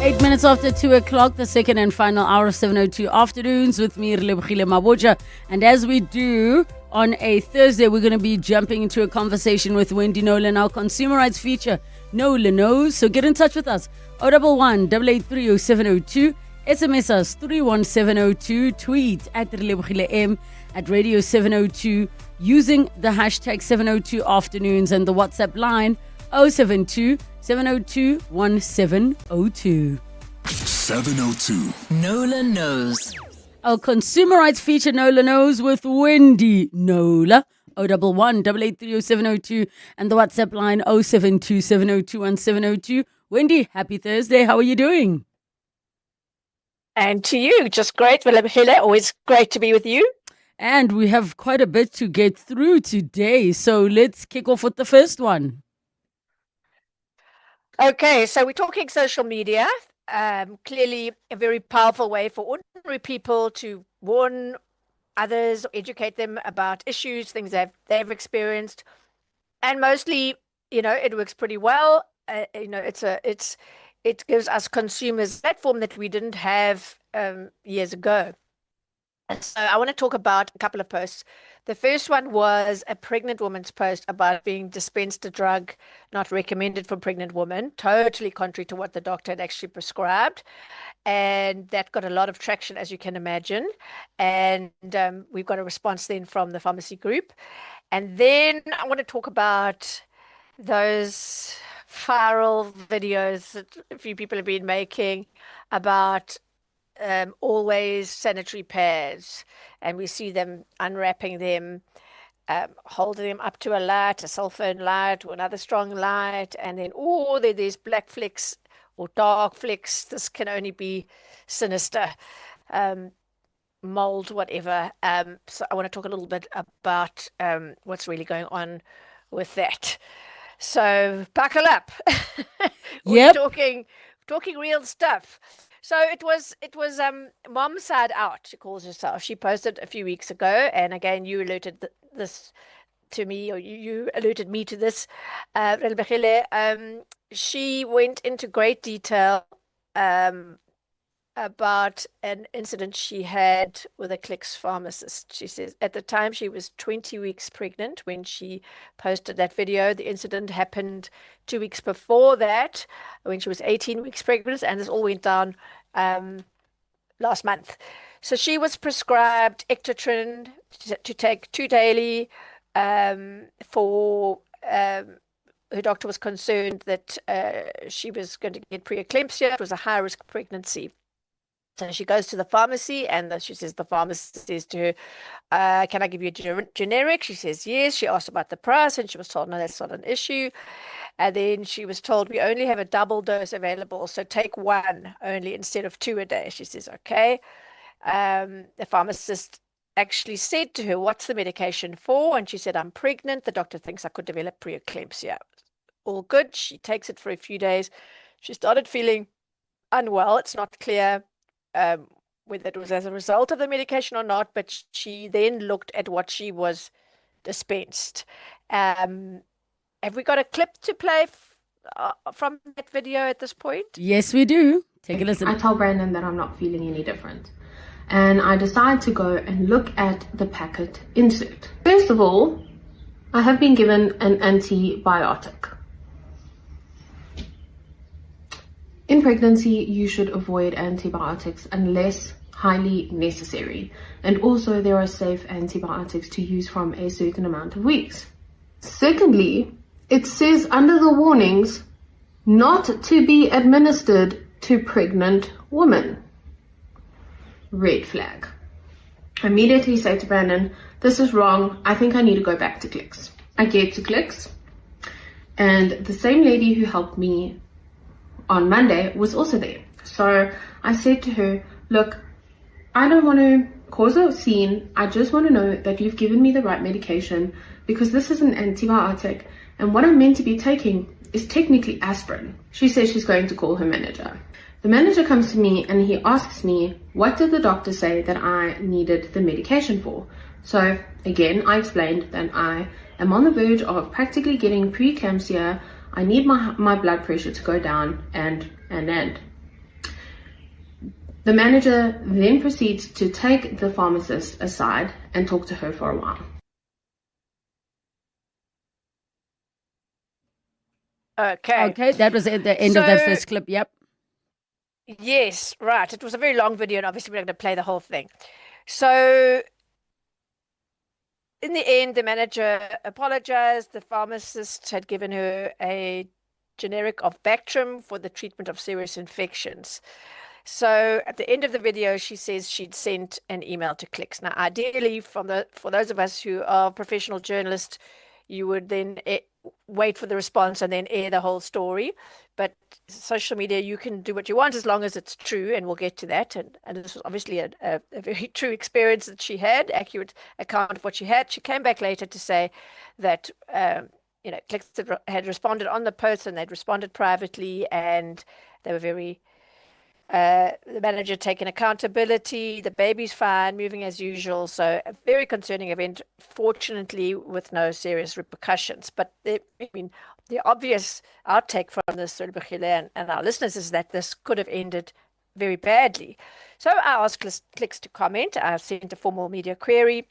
8 minutes after 2 o'clock, the second and final hour of 7:02 afternoons with me, Relebogile Mabotja. And as we do on a Thursday, we're going to be jumping into a conversation with Wendy Nolan, our consumer rights feature, Nolan Knows. So get in touch with us, 011-883-0702, SMS us 31702, tweet at Relebogile M, at Radio 702, using the hashtag 702 afternoons, and the WhatsApp line 072-702-1702. 702. Nola Knows. Our consumer rights feature, Nola Knows, with Wendy Nola. 011-883-0702, and the WhatsApp line 072-702-1702. Wendy, happy Thursday. How are you doing? And to you, just great. Relebogile, always great to be with you. And we have quite a bit to get through today, so let's kick off with the first one. Okay, so we're talking social media. Clearly a very powerful way for ordinary people to warn others, educate them about issues, things they've experienced, and mostly, it works pretty well. It gives us consumers a platform that we didn't have years ago. And so I want to talk about a couple of posts. The first one was a pregnant woman's post about being dispensed a drug not recommended for pregnant women, totally contrary to what the doctor had actually prescribed. And that got a lot of traction, as you can imagine. And we've got a response then from the pharmacy group. And then I want to talk about those viral videos that a few people have been making about always sanitary pads, and we see them unwrapping them, holding them up to a light, a cell phone light or another strong light, and then there's black flecks or dark flecks. This can only be sinister, mold, whatever. So I want to talk a little bit about what's really going on with that. So buckle up. We're talking real stuff. So it was Mom Side Out, she calls herself. She posted a few weeks ago, and again, you alerted this to me, or you alerted me to this, Relebogile. She went into great detail about an incident she had with a Clicks pharmacist. She says at the time she was 20 weeks pregnant when she posted that video. The incident happened 2 weeks before that, when she was 18 weeks pregnant, and this all went down last month. So she was prescribed Ectotrin to take 2 daily for her doctor was concerned that she was going to get preeclampsia. It was a high-risk pregnancy. So she goes to the pharmacy, and she says, the pharmacist says to her, can I give you a generic? She says yes. She asked about the price, and she was told, no, that's not an issue. And then she was told, we only have a double dose available, so take 1 only instead of 2 a day. She says, okay. The pharmacist actually said to her, what's the medication for? And she said, I'm pregnant. The doctor thinks I could develop preeclampsia. All good. She takes it for a few days. She started feeling unwell. It's not clear whether it was as a result of the medication or not, but she then looked at what she was dispensed. Have we got a clip to play from that video at this point? Yes, we do. Take a listen. I tell Brandon that I'm not feeling any different, and I decide to go and look at the packet insert. First of all, I have been given an antibiotic. In pregnancy, you should avoid antibiotics unless highly necessary. And also, there are safe antibiotics to use from a certain amount of weeks. Secondly, it says under the warnings not to be administered to pregnant women. Red flag. I immediately say to Brandon, this is wrong. I think I need to go back to Clicks. I get to Clicks, and the same lady who helped me on Monday was also there. So I said to her, look, I don't want to cause a scene. I just want to know that you've given me the right medication, because this is an antibiotic, and what I'm meant to be taking is technically aspirin. She says she's going to call her manager. The manager comes to me and he asks me, what did the doctor say that I needed the medication for? So again, I explained that I am on the verge of practically getting preeclampsia. I need my blood pressure to go down and. The manager then proceeds to take the pharmacist aside and talk to her for a while. Okay, that was at the end of that first clip. Yep. Yes, right. It was a very long video, and obviously we're not going to play the whole thing. So in the end, the manager apologized. The pharmacist had given her a generic of Bactrim for the treatment of serious infections. So at the end of the video, she says she'd sent an email to Clicks. Now, ideally, for those of us who are professional journalists, you would then wait for the response and then air the whole story. But social media, you can do what you want as long as it's true, and we'll get to that. And this was obviously a very true experience that she had, accurate account of what she had. She came back later to say that Clicks had responded on the post, and they'd responded privately, and they were very, the manager taking accountability, the baby's fine, moving as usual. So a very concerning event, fortunately with no serious repercussions. But the obvious outtake from this, Relebogile, and our listeners, is that this could have ended very badly. So I asked Clicks to comment. I sent a formal media query.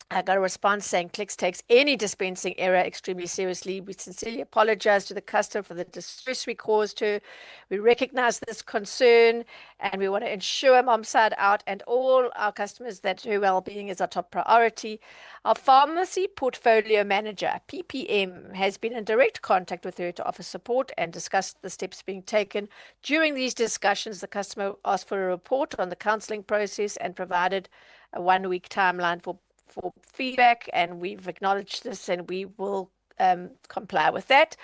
I got a response saying Clicks takes any dispensing error extremely seriously. We sincerely apologize to the customer for the distress we caused her. We recognize this concern, and we want to ensure Mom's Side Out and all our customers that her well-being is our top priority. Our pharmacy portfolio manager, PPM, has been in direct contact with her to offer support and discuss the steps being taken. During these discussions, the customer asked for a report on the counseling process and provided a 1-week timeline for feedback, and we've acknowledged this, and we will comply with that.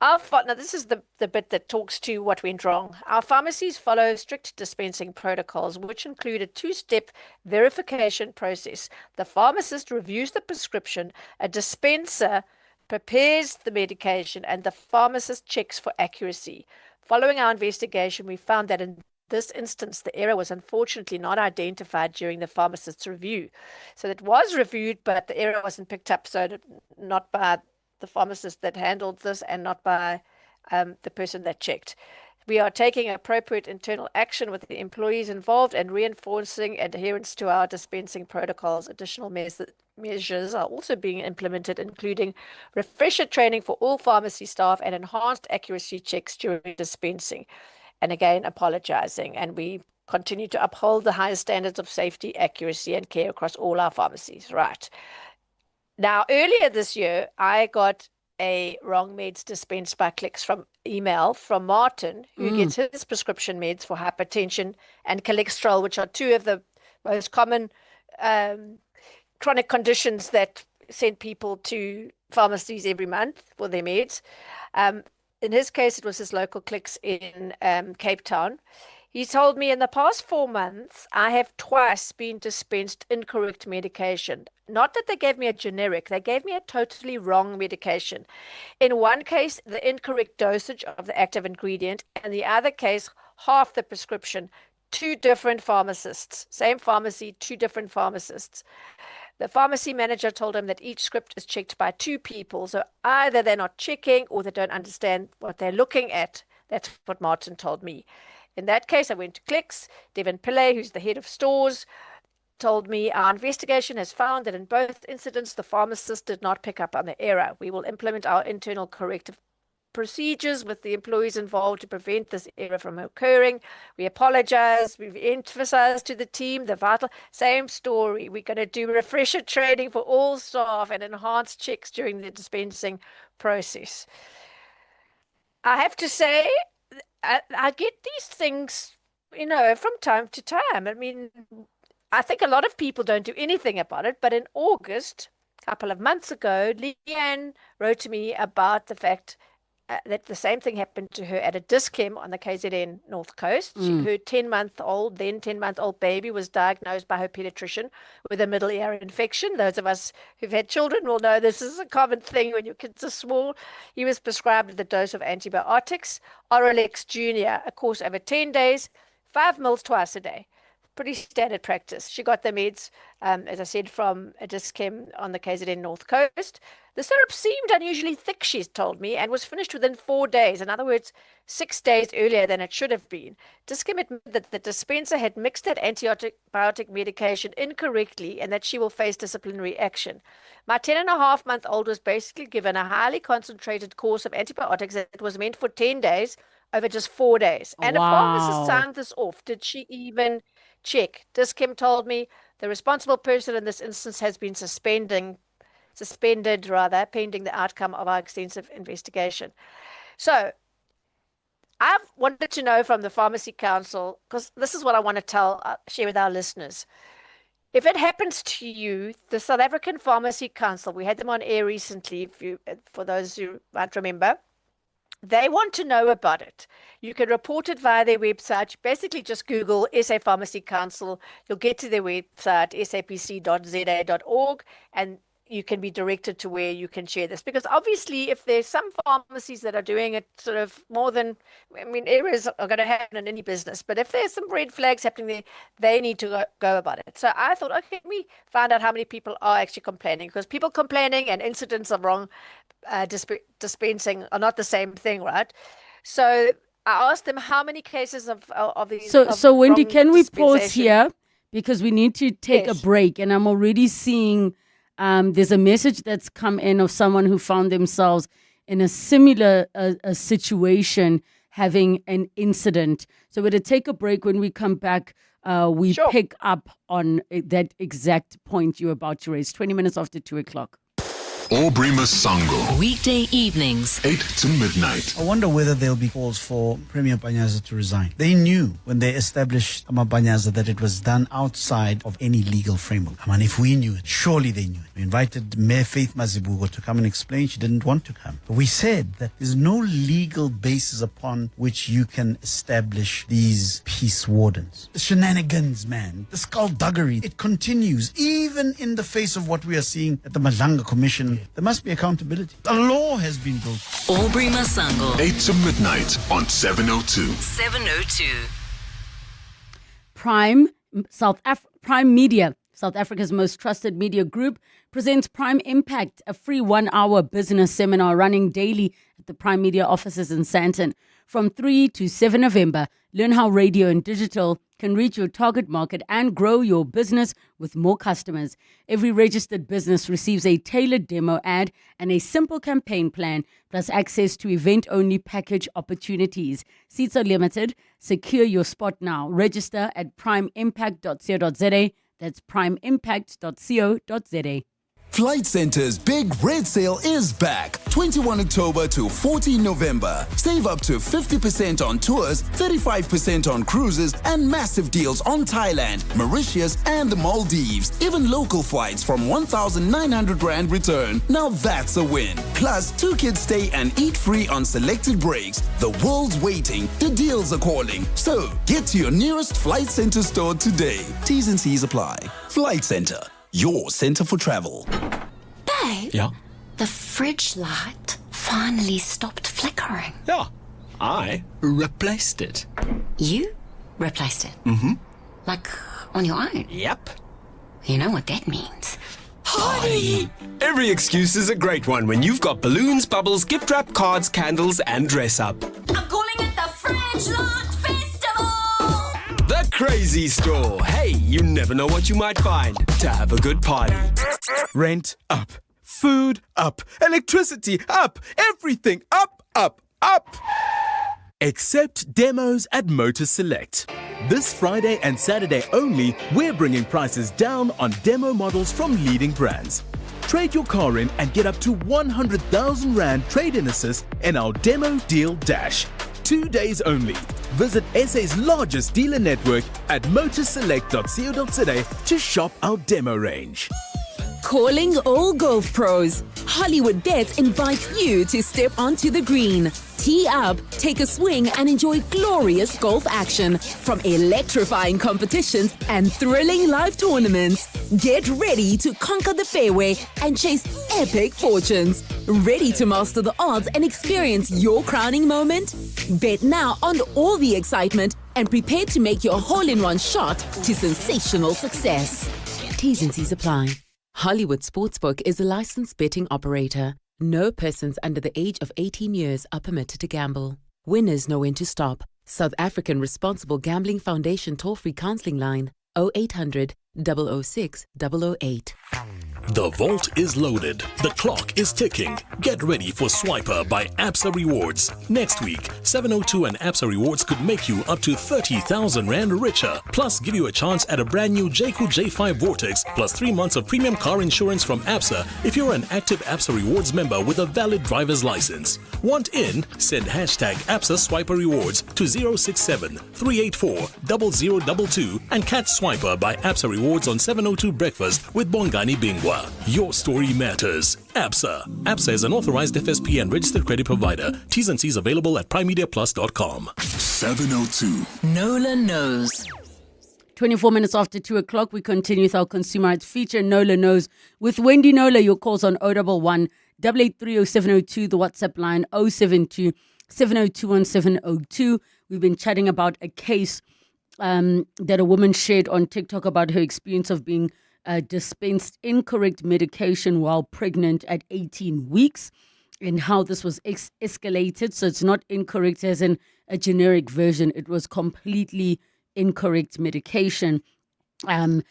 Now, this is the bit that talks to what went wrong. Our pharmacies follow strict dispensing protocols, which include a 2-step verification process. The pharmacist reviews the prescription, a dispenser prepares the medication, and the pharmacist checks for accuracy. Following our investigation, we found that in this instance, the error was unfortunately not identified during the pharmacist's review. So it was reviewed, but the error wasn't picked up, so not by the pharmacist that handled this and not by the person that checked. We are taking appropriate internal action with the employees involved and reinforcing adherence to our dispensing protocols. Additional measures are also being implemented, including refresher training for all pharmacy staff and enhanced accuracy checks during dispensing. And again, apologizing. And we continue to uphold the highest standards of safety, accuracy, and care across all our pharmacies. Right. Now, earlier this year, I got a wrong meds dispensed by Clicks from email from Martin, who gets his prescription meds for hypertension and cholesterol, which are 2 of the most common chronic conditions that send people to pharmacies every month for their meds. In his case, it was his local Clicks in Cape Town. He told me in the past 4 months, I have twice been dispensed incorrect medication. Not that they gave me a generic, they gave me a totally wrong medication. In one case, the incorrect dosage of the active ingredient, and the other case, half the prescription. 2 different pharmacists, same pharmacy, 2 different pharmacists. The pharmacy manager told him that each script is checked by 2 people. So either they're not checking or they don't understand what they're looking at. That's what Martin told me. In that case, I went to Clicks. Devin Pillay, who's the head of stores, told me our investigation has found that in both incidents, the pharmacist did not pick up on the error. We will implement our internal corrective procedures with the employees involved to prevent this error from occurring. We apologize. We've emphasized to the team the vital, same story. We're going to do refresher training for all staff and enhanced checks during the dispensing process. I have to say, I get these things, from time to time. I mean, I think a lot of people don't do anything about it, but in August, a couple of months ago, Leanne wrote to me about the fact that the same thing happened to her at a Dis-Chem on the KZN North Coast. Her 10-month-old baby was diagnosed by her pediatrician with a middle ear infection. Those of us who've had children will know this is a common thing when your kids are small. He was prescribed the dose of antibiotics, Oralex Junior, a course over 10 days, 5 mils twice a day. Pretty standard practice. She got the meds, as I said, from a Dis-Chem on the KZN North Coast. The syrup seemed unusually thick, she told me, and was finished within 4 days. In other words, 6 days earlier than it should have been. Dis-Chem admitted that the dispenser had mixed that antibiotic medication incorrectly and that she will face disciplinary action. My 10-and-a-half-month-old was basically given a highly concentrated course of antibiotics that was meant for 10 days over just 4 days. And a pharmacist signed this off. Did she even check? Dis-Chem told me the responsible person in this instance has been suspended pending the outcome of our extensive investigation. So I've wanted to know from the Pharmacy Council, because this is what I want to share with our listeners. If it happens to you, the South African Pharmacy Council, we had them on air recently, for those who might remember, they want to know about it. You can report it via their website. Basically, just Google SA Pharmacy Council. You'll get to their website, sapc.za.org, and you can be directed to where you can share this. Because obviously, if there's some pharmacies that are doing it sort of more than, errors are going to happen in any business. But if there's some red flags happening there, they need to go about it. So I thought, okay, let me find out how many people are actually complaining, because people complaining and incidents of wrong dispensing are not the same thing, right? So I asked them how many cases of these. So Wendy, can we pause here? Because we need to take a break, and I'm already seeing there's a message that's come in of someone who found themselves in a similar situation, having an incident. So we're going to take a break. When we come back, we pick up on that exact point you're about to raise. 20 minutes after 2 o'clock. Aubrey Masango. Weekday evenings, 8 to midnight. I wonder whether there'll be calls for Premier Panyaza to resign. They knew when they established Panyaza that it was done outside of any legal framework. If we knew it, surely they knew it. We invited Mayor Faith Mazibuko to come and explain. She didn't want to come. But we said that there's no legal basis upon which you can establish these peace wardens. The shenanigans, man, the skullduggery, it continues even in the face of what we are seeing at the Malanga Commission. There must be accountability. A law has been built. Aubrey Masango. 8 to midnight on 702. 702. Prime Media, South Africa's most trusted media group, presents Prime Impact, a free 1-hour business seminar running daily at the Prime Media offices in Sandton. From 3 to 7 November, learn how radio and digital can reach your target market and grow your business with more customers. Every registered business receives a tailored demo ad and a simple campaign plan, plus access to event-only package opportunities. Seats are limited. Secure your spot now. Register at primeimpact.co.za. That's primeimpact.co.za. Flight Centre's Big Red Sale is back. 21 October to 14 November. Save up to 50% on tours, 35% on cruises, and massive deals on Thailand, Mauritius, and the Maldives. Even local flights from 1,900 Rand return. Now that's a win. Plus, 2 kids stay and eat free on selected breaks. The world's waiting. The deals are calling. So, get to your nearest Flight Centre store today. T's and C's apply. Flight Centre, your centre for travel. Babe, Yeah? the fridge light finally stopped flickering. Yeah. I replaced it. You replaced it? Mm-hmm. Like, on your own? Yep. You know what that means. Party! Every excuse is a great one when you've got balloons, bubbles, gift wrap, cards, candles, and dress up. I'm calling it the Fridge Light Festival! The Crazy Store. Hey, you never know what you might find to have a good party. Rent up. Food up. Electricity up. Everything up, up, up. Except demos at Motor Select. This Friday and Saturday only, we're bringing prices down on demo models from leading brands. Trade your car in and get up to 100,000 Rand trade-in assist in our Demo Deal Dash. 2 days only. Visit SA's largest dealer network at motorselect.co.za to shop our demo range. Calling all golf pros. Hollywood Bets invites you to step onto the green. Tee up, take a swing, and enjoy glorious golf action from electrifying competitions and thrilling live tournaments. Get ready to conquer the fairway and chase epic fortunes. Ready to master the odds and experience your crowning moment? Bet now on all the excitement and prepare to make your hole-in-one shot to sensational success. T's and C's apply. Hollywood Sportsbook is a licensed betting operator. No persons under the age of 18 years are permitted to gamble. Winners know when to stop. South African Responsible Gambling Foundation toll-free counseling line 0800 006 008. The vault is loaded. The clock is ticking. Get ready for Swiper by Absa Rewards. Next week, 702 and Absa Rewards could make you up to 30,000 Rand richer. Plus, give you a chance at a brand new JQ J5 Vortex, plus 3 months of premium car insurance from Absa if you're an active Absa Rewards member with a valid driver's license. Want in? Send hashtag Absa Swiper Rewards to 067 384 0022 and catch Swiper by Absa Rewards on 702 Breakfast with Bongani Bingwa. Your story matters. Absa. Absa is an authorized FSP and registered credit provider. T's and C's available at primemediaplus.com. 702. Nola knows. 24 minutes after 2 o'clock, we continue with our consumer rights feature, Nola Knows, with Wendy Nola. Your calls on 011 883 0702, the WhatsApp line 072 702 1702. We've been chatting about a case that a woman shared on TikTok about her experience of being dispensed incorrect medication while pregnant at 18 weeks and how this was escalated. So it's not incorrect as in a generic version. It was completely incorrect medication. And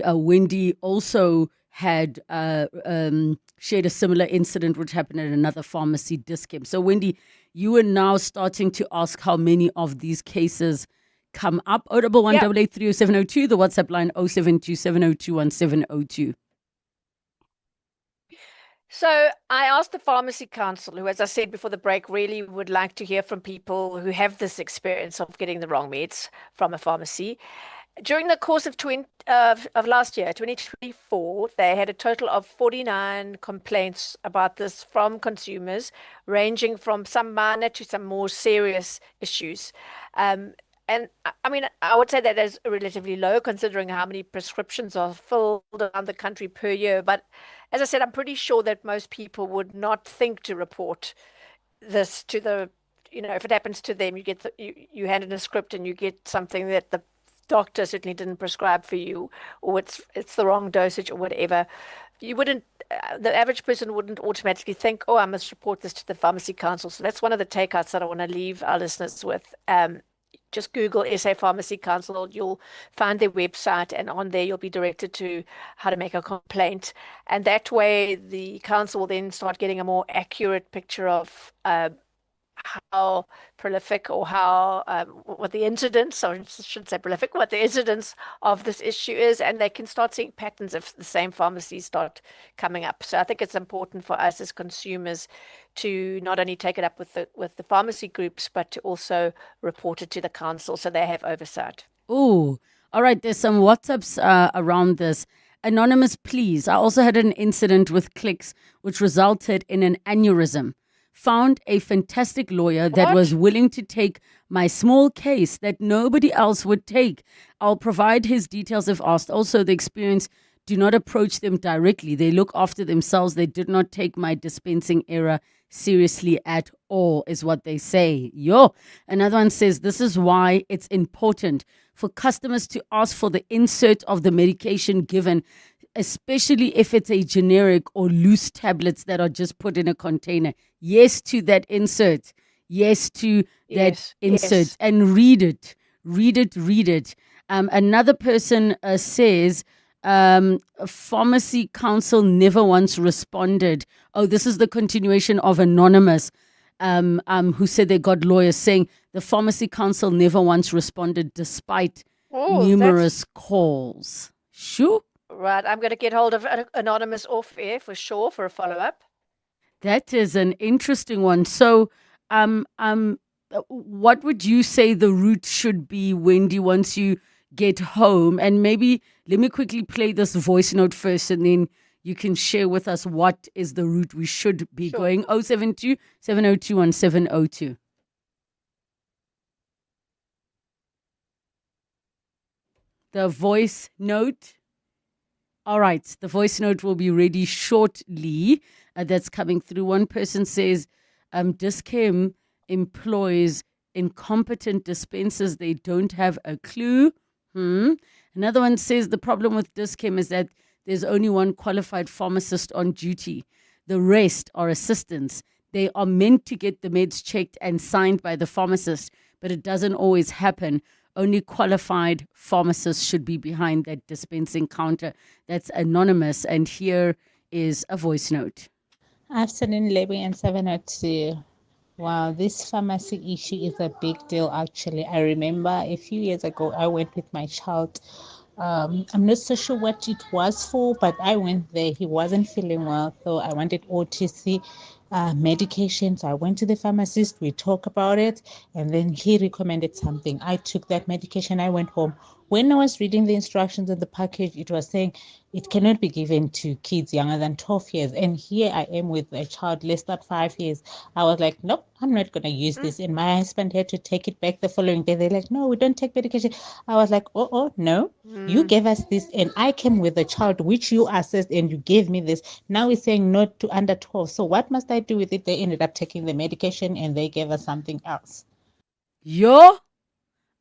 Wendy also had shared a similar incident which happened at another pharmacy, Dis-Chem. So Wendy, you are now starting to ask how many of these cases come up. 011 883 0702, the WhatsApp line 072 702 1702. So I asked the Pharmacy Council, who, as I said before the break, really would like to hear from people who have this experience of getting the wrong meds from a pharmacy. During the course of last year, 2024, they had a total of 49 complaints about this from consumers, ranging from some minor to some more serious issues. And I mean, I would say that is relatively low considering how many prescriptions are filled around the country per year. But as I said, I'm pretty sure that most people would not think to report this to the, if it happens to them, you hand in a script and you get something that the doctor certainly didn't prescribe for you, or it's the wrong dosage or whatever. You wouldn't, the average person wouldn't automatically think, oh, I must report this to the Pharmacy Council. So that's one of the takeouts that I want to leave our listeners with. Just Google SA Pharmacy Council. You'll find their website, and on there you'll be directed to how to make a complaint. And that way the council will then start getting a more accurate picture of how prolific or how what the incidence, or I shouldn't say prolific, what the incidence of this issue is, and they can start seeing patterns if the same pharmacies start coming up. So I think it's important for us as consumers to not only take it up with the pharmacy groups, but to also report it to the council so they have oversight. Oh, all right. There's some WhatsApps around this. Anonymous, please. I also had an incident with Clicks, which resulted in an aneurysm. Found a fantastic lawyer that was willing to take my small case that nobody else would take. I'll provide his details if asked. Also, the experience, do not approach them directly. They look after themselves. They did not take my dispensing error seriously at all, is what they say. Another one says, this is why it's important for customers to ask for the insert of the medication given, especially if it's a generic or loose tablets that are just put in a container. Yes to that insert. Yes to that insert. Yes. And read it. Read it. Another person says, Pharmacy Council never once responded. Oh, this is the continuation of Anonymous, who said they got lawyers saying the Pharmacy Council never once responded despite numerous calls. Shoo. Right, I'm going to get hold of Anonymous off air for sure for a follow-up. That is an interesting one. So, what would you say the route should be, Wendy, once you get home? And maybe let me quickly play this voice note first, and then you can share with us what is the route we should be going. 072 702 1702. The voice note. All right, the voice note will be ready shortly. That's coming through. One person says, Dis-Chem employs incompetent dispensers. They don't have a clue. Another one says the problem with Dis-Chem is that there's only one qualified pharmacist on duty. The rest are assistants. They are meant to get the meds checked and signed by the pharmacist, but it doesn't always happen. Only qualified pharmacists should be behind that dispensing counter. That's Anonymous. And here is a voice note. Afternoon, Libby and 702. Wow, this pharmacy issue is a big deal, actually. I remember a few years ago, I went with my child. I'm not so sure what it was for, but I went there. He wasn't feeling well, so I wanted OTC. medication. So I went to the pharmacist, we talked about it, and then he recommended something. I took that medication, I went home. When I was reading the instructions on the package, it was saying it cannot be given to kids younger than 12 years. And here I am with a child less than 5 years. I was like, nope, I'm not going to use this. And my husband had to take it back the following day. They're like, no, we don't take medication. I was like, no, you gave us this. And I came with a child which you assessed and you gave me this. Now it's saying not to under 12. So what must I do with it? They ended up taking the medication and they gave us something else. Yo.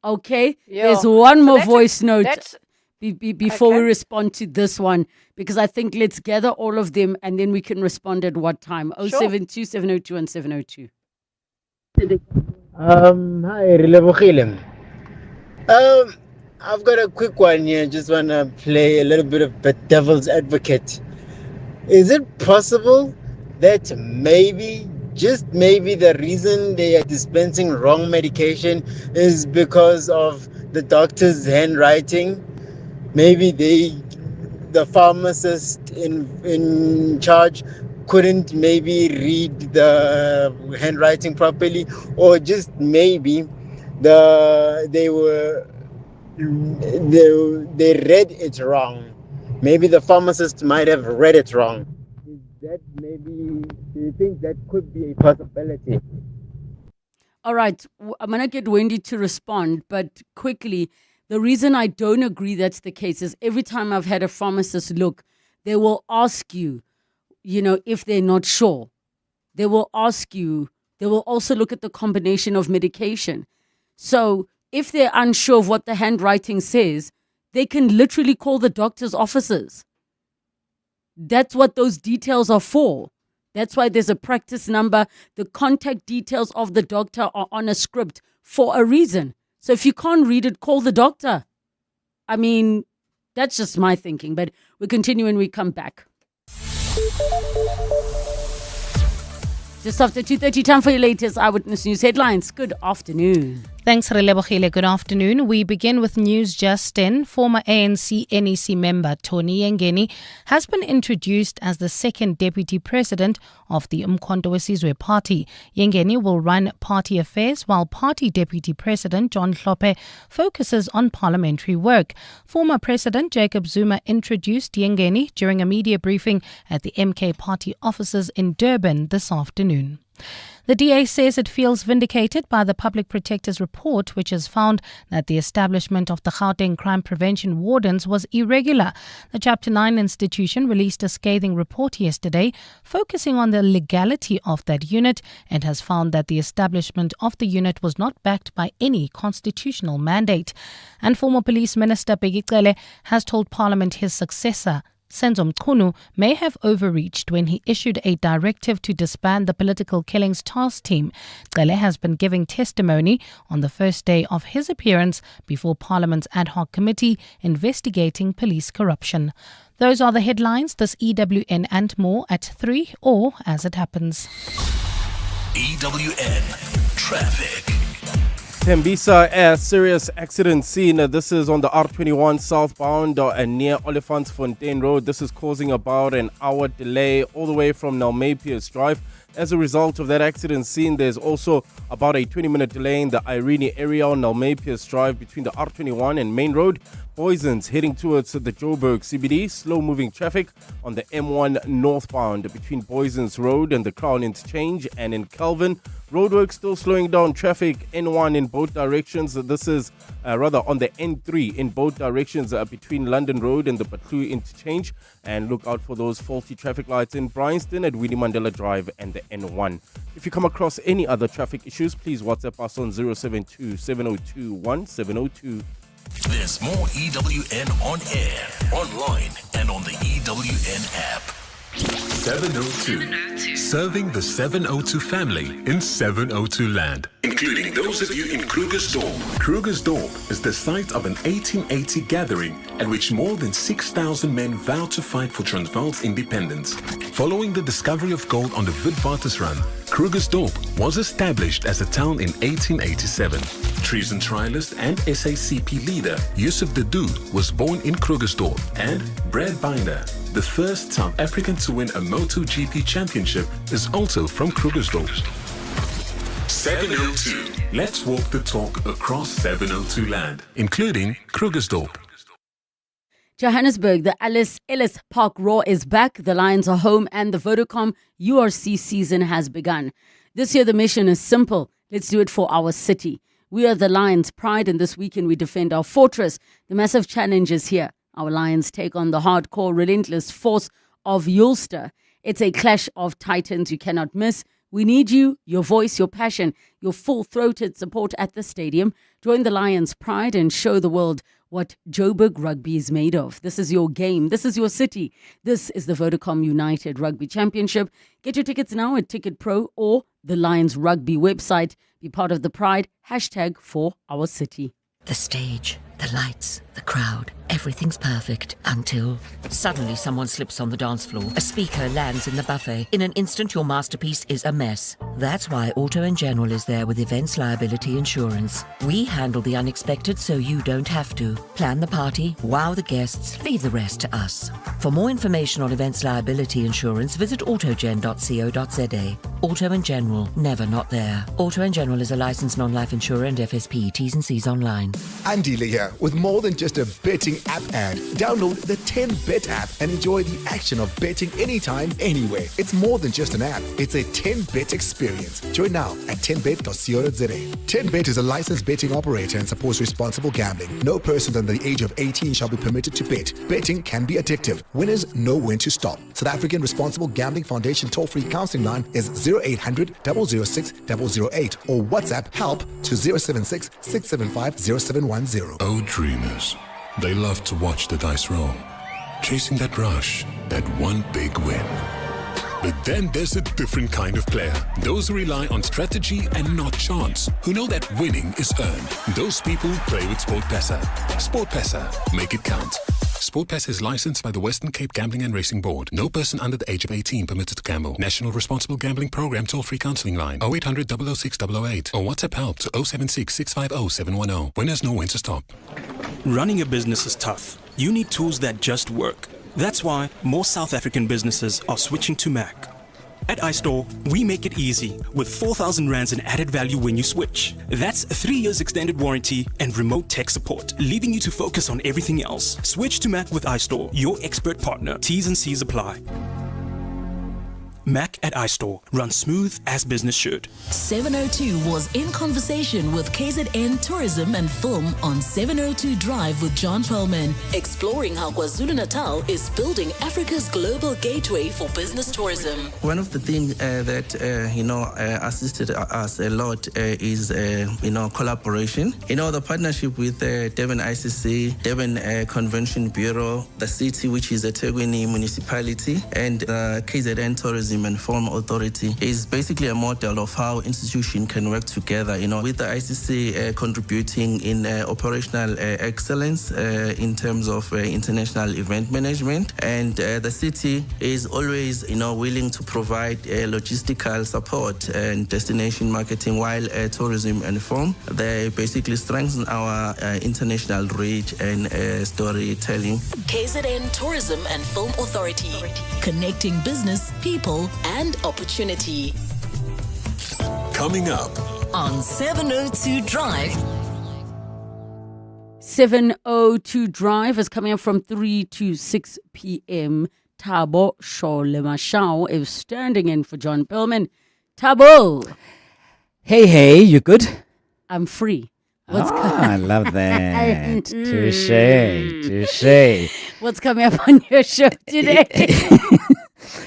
Okay, there's one more voice note before we respond to this one, because I think let's gather all of them and then we can respond at what time. 072 702 and 702. Hi, Relebogile. I've got a quick one here. Just want to play a little bit of the devil's advocate. Is it possible that maybe, just maybe, the reason they are dispensing wrong medication is because of the doctor's handwriting? Maybe the pharmacist in charge couldn't maybe read the handwriting properly, or just maybe they read it wrong. Maybe the pharmacist might have read it wrong. That maybe, do you think that could be a possibility? All right, I'm going to get Wendy to respond, but quickly, the reason I don't agree that's the case is every time I've had a pharmacist look, they will ask you, if they're not sure. They will ask you, they will also look at the combination of medication. So if they're unsure of what the handwriting says, they can literally call the doctor's offices. That's what those details are for. That's why there's a practice number. The contact details of the doctor are on a script for a reason. So if you can't read it, call the doctor. I mean, that's just my thinking, but we'll continue when we come back. Just after 2:30, time for your latest Eyewitness News headlines. Good afternoon. Thanks, Relebogile. Good afternoon. We begin with news just in. Former ANC NEC member Tony Yengeni has been introduced as the second deputy president of the Umkhonto weSizwe party. Yengeni will run party affairs while party deputy president John Hlophe focuses on parliamentary work. Former President Jacob Zuma introduced Yengeni during a media briefing at the MK party offices in Durban this afternoon. The DA says it feels vindicated by the Public Protector's report, which has found that the establishment of the Gauteng Crime Prevention Wardens was irregular. The Chapter 9 institution released a scathing report yesterday, focusing on the legality of that unit, and has found that the establishment of the unit was not backed by any constitutional mandate. And former Police Minister Bheki Cele has told Parliament his successor, Senzo Mchunu, may have overreached when he issued a directive to disband the Political Killings Task Team. Cele has been giving testimony on the first day of his appearance before Parliament's ad hoc committee investigating police corruption. Those are the headlines. This EWN and more at 3 or as it happens. EWN Traffic. Tembisa, a serious accident scene. This is on the R21 southbound and near Olifantsfontein Road. This is causing about an hour delay all the way from Nelmapiers Drive. As a result of that accident scene, there's also about a 20-minute delay in the Irene area on Nelmapiers Drive between the R21 and Main Road. Boysons heading towards the Joburg CBD. Slow-moving traffic on the M1 northbound between Boysons Road and the Crown Interchange, and in Kelvin. Roadwork still slowing down traffic, N1 in both directions. This is on the N3 in both directions between London Road and the Patlu Interchange. And look out for those faulty traffic lights in Bryanston at Winnie Mandela Drive and the N1. If you come across any other traffic issues, please WhatsApp us on 072 702 1702. There's more EWN on air, online, and on the EWN app. 702. Serving the 702 family in 702 land, including those of you in Krugersdorp. Krugersdorp is the site of an 1880 gathering at which more than 6,000 men vowed to fight for Transvaal's independence. Following the discovery of gold on the Witwatersrand, Krugersdorp was established as a town in 1887. Treason trialist and SACP leader Yusuf Dadoo was born in Krugersdorp, and Brad Binder, The first South African to win a MotoGP championship is also from Krugersdorp. 702. Let's walk the talk across 702 land, including Krugersdorp. Johannesburg, the Alice Ellis Park Roar is back. The Lions are home and the Vodacom URC season has begun. This year the mission is simple. Let's do it for our city. We are the Lions' pride, and this weekend we defend our fortress. The massive challenge is here. Our Lions take on the hardcore, relentless force of Ulster. It's a clash of titans you cannot miss. We need you, your voice, your passion, your full-throated support at the stadium. Join the Lions' pride and show the world what Joburg rugby is made of. This is your game. This is your city. This is the Vodacom United Rugby Championship. Get your tickets now at Ticket Pro or the Lions Rugby website. Be part of the pride. # for our city. The stage, the lights, the crowd, everything's perfect until suddenly someone slips on the dance floor. A speaker lands in the buffet. In an instant, your masterpiece is a mess. That's why Auto & General is there with Events Liability Insurance. We handle the unexpected so you don't have to. Plan the party, wow the guests, leave the rest to us. For more information on Events Liability Insurance, visit autogen.co.za. Auto & General, never not there. Auto & General is a licensed non-life insurer and FSP. T's and C's online. I'm Dealer here with more than just a betting app ad. Download the 10Bet app and enjoy the action of betting anytime, anywhere. It's more than just an app. It's a 10Bet experience. Join now at 10bet.co.za. 10Bet is a licensed betting operator and supports responsible gambling. No person under the age of 18 shall be permitted to bet. Betting can be addictive. Winners know when to stop. South African Responsible Gambling Foundation toll-free counseling line is 0800 006 008 or WhatsApp help to 076 675 0710. Oh, dreamers. They love to watch the dice roll, chasing that rush, that one big win. But then there's a different kind of player. Those who rely on strategy and not chance, who know that winning is earned. Those people play with SportPesa. SportPesa, make it count. SportPesa is licensed by the Western Cape Gambling and Racing Board. No person under the age of 18 permitted to gamble. National Responsible Gambling Program toll-free counseling line 0800 006 008 or WhatsApp help to 076 650 710. Winners know when to stop. Running a business is tough. You need tools that just work. That's why more South African businesses are switching to Mac. At iStore, we make it easy with 4,000 rands in added value when you switch. That's 3 years extended warranty and remote tech support, leaving you to focus on everything else. Switch to Mac with iStore, your expert partner. T's and C's apply. Mac at iStore. Run smooth as business should. 702 was in conversation with KZN Tourism and Film on 702 Drive with John Perlman, exploring how KwaZulu-Natal is building Africa's global gateway for business tourism. One of the things that assisted us a lot is collaboration. The partnership with Durban ICC, Durban Convention Bureau, the city, which is a eThekwini municipality, and KZN Tourism and Film Authority is basically a model of how institutions can work together. With the ICC contributing in operational excellence in terms of international event management, and the city is always willing to provide logistical support and destination marketing, while tourism and film, they basically strengthen our international reach and storytelling. KZN Tourism and Film Authority, connecting business, people and opportunity. Coming up on 702 Drive. 702 Drive is coming up from 3 to 6 p.m. Thabo Sholema is standing in for John Perlman. Thabo. Hey, you good? I'm free. I love that. Touche. What's coming up on your show today?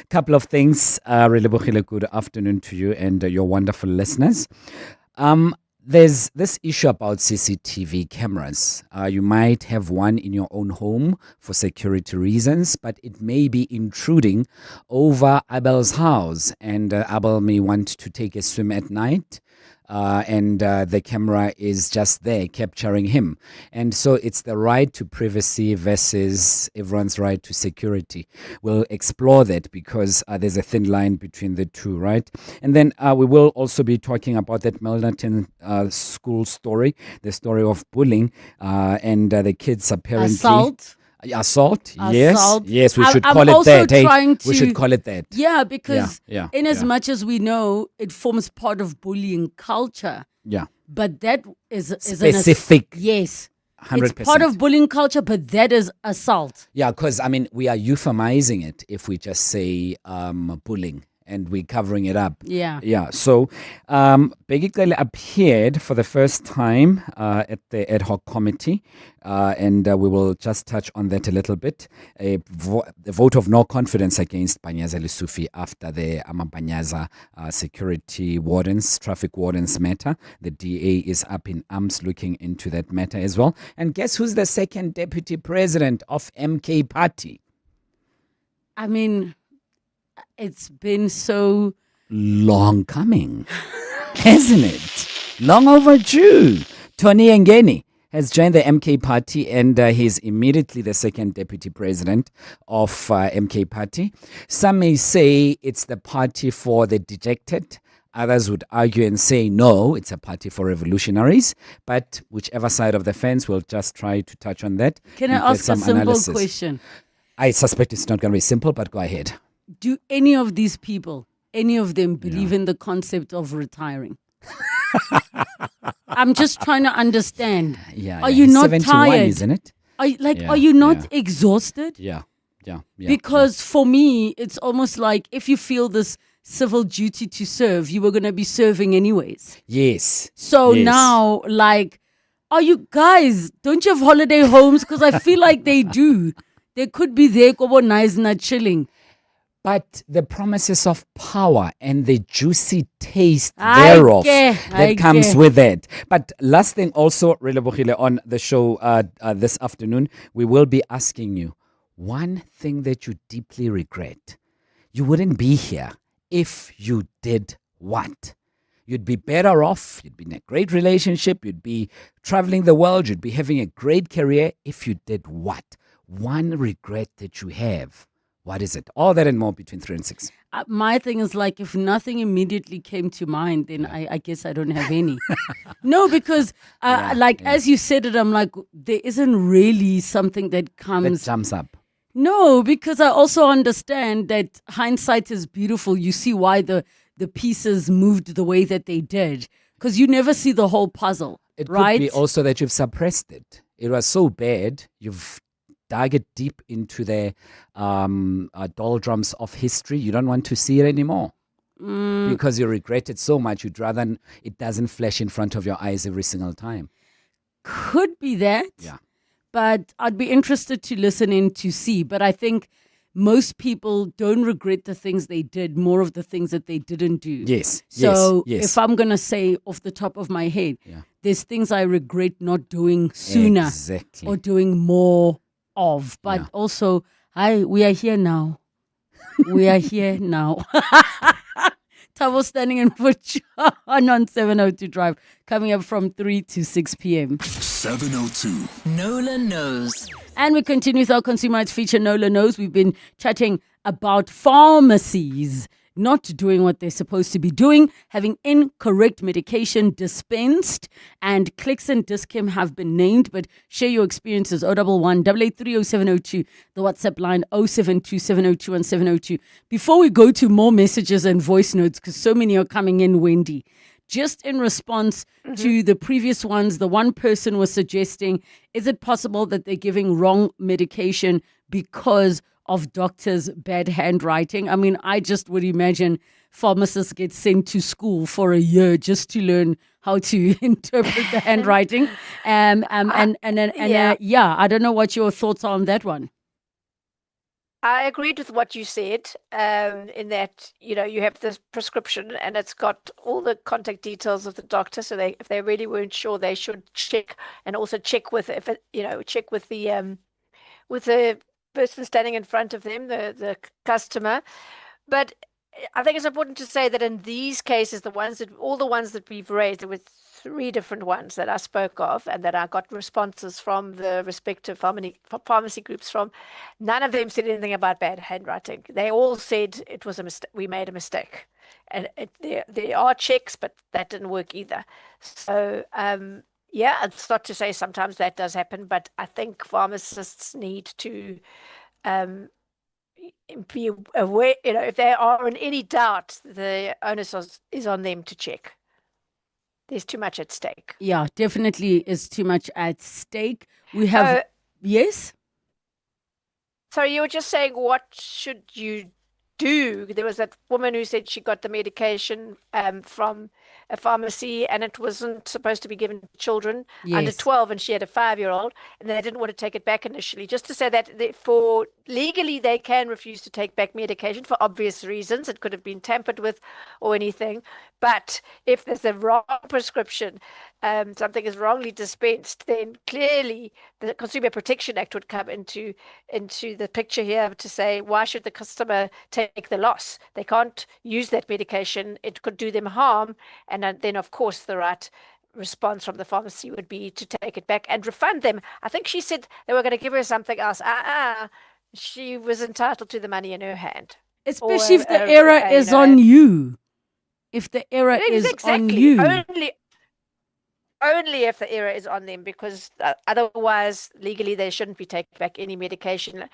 Couple of things. Relebogile, good afternoon to you and your wonderful listeners. There's this issue about CCTV cameras. You might have one in your own home for security reasons, but it may be intruding over Abel's house, and Abel may want to take a swim at night. And the camera is just there capturing him. And so it's the right to privacy versus everyone's right to security. We'll explore that because there's a thin line between the two, right? And then we will also be talking about that Milnerton school story, the story of bullying and the kids apparently... Assault? Yes. Assault. Yes, we should I'm call it also that. trying We should call it that. Yeah, because Yeah. in as much as we know, it forms part of bullying culture. Yeah. But that is Specific. Yes. 100%. It's part of bullying culture, but that is assault. Yeah, because I mean, we are euphemizing it if we just say bullying and we're covering it up. Yeah. Yeah. So, Bheki Cele appeared for the first time at the ad hoc committee, and we will just touch on that a little bit. A vote of no confidence against Panyaza Lesufi after the Amapanyaza security wardens, traffic wardens matter. The DA is up in arms looking into that matter as well. And guess who's the second deputy president of MK Party? I mean, it's been so long coming, hasn't it? Long overdue. Tony Ngeni has joined the MK Party, and he's immediately the second deputy president of MK Party. Some may say it's the party for the dejected. Others would argue and say, no, it's a party for revolutionaries. But whichever side of the fence, we'll just try to touch on that. Can I ask a simple question? I suspect it's not going to be simple, but go ahead. Do any of these people, any of them believe in the concept of retiring? I'm just trying to understand. Are you not 71, tired? Isn't it? Are you not exhausted? Yeah. Because for me, it's almost like if you feel this civil duty to serve, you were going to be serving anyways. Yes. So yes. now, like, are you guys, don't you have holiday homes? Because I feel like they do. They could be there, Kobo nice and chilling. But the promises of power and the juicy taste thereof that comes with it. But last thing also, Relebogile, on the show this afternoon, we will be asking you one thing that you deeply regret. You wouldn't be here if you did what? You'd be better off, you'd be in a great relationship, you'd be traveling the world, you'd be having a great career if you did what? One regret that you have. What is it? All that and more between 3 and 6. My thing is like, if nothing immediately came to mind, then I guess I don't have any. No, because as you said it, I'm like, there isn't really something that comes. That jumps up. No, because I also understand that hindsight is beautiful. You see why the pieces moved the way that they did, because you never see the whole puzzle. It right? could be also that you've suppressed it. It was so bad, you've dug it deep into the doldrums of history. You don't want to see it anymore because you regret it so much. You'd rather it doesn't flash in front of your eyes every single time. Could be that. Yeah. But I'd be interested to listen in to see. But I think most people don't regret the things they did, more of the things that they didn't do. Yes. So yes. if I'm going to say off the top of my head, there's things I regret not doing sooner or doing more of. But also, we are here now. We are here now. Tavo standing in for John on 702 Drive, coming up from 3 to 6 p.m. 702. Nola knows. And we continue with our consumer rights feature, Nola Knows. We've been chatting about pharmacies not doing what they're supposed to be doing, having incorrect medication dispensed, and Clicks and Dischem have been named. But share your experiences. 011 8830702, the WhatsApp line 0727021702. Before we go to more messages and voice notes, because so many are coming in, Wendy, just in response to the previous ones, the one person was suggesting, is it possible that they're giving wrong medication because of doctors' bad handwriting? I mean, I just would imagine pharmacists get sent to school for a year just to learn how to interpret the handwriting. I don't know what your thoughts are on that one. I agreed with what you said, in that, you have this prescription and it's got all the contact details of the doctor. So if they really weren't sure, they should check, and also check with check with the person standing in front of them, the customer. But I think it's important to say that in these cases, all the ones that we've raised, there were 3 different ones that I spoke of and that I got responses from the respective pharmacy groups from. None of them said anything about bad handwriting. They all said it was a mistake. We made a mistake, and there are checks, but that didn't work either. So Yeah, it's not to say sometimes that does happen, but I think pharmacists need to um, be aware, if they are in any doubt, the onus is on them to check. There's too much at stake. Yeah, definitely is too much at stake. We have, yes? Sorry, you were just saying, what should you do? There was that woman who said she got the medication from a pharmacy and it wasn't supposed to be given to children under Yes. 12, and she had a 5-year-old, and they didn't want to take it back initially. Just to say that for legally they can refuse to take back medication for obvious reasons. It could have been tampered with or anything. But if there's a wrong prescription, something is wrongly dispensed, then clearly the Consumer Protection Act would come into the picture here to say, why should the customer take the loss? They can't use that medication. It could do them harm. And then, of course, the right response from the pharmacy would be to take it back and refund them. I think she said they were going to give her something else. She was entitled to the money in her hand. Especially if the error is on you. If the error is on you. Only if the error is on them, because otherwise legally they shouldn't be taking back any medication.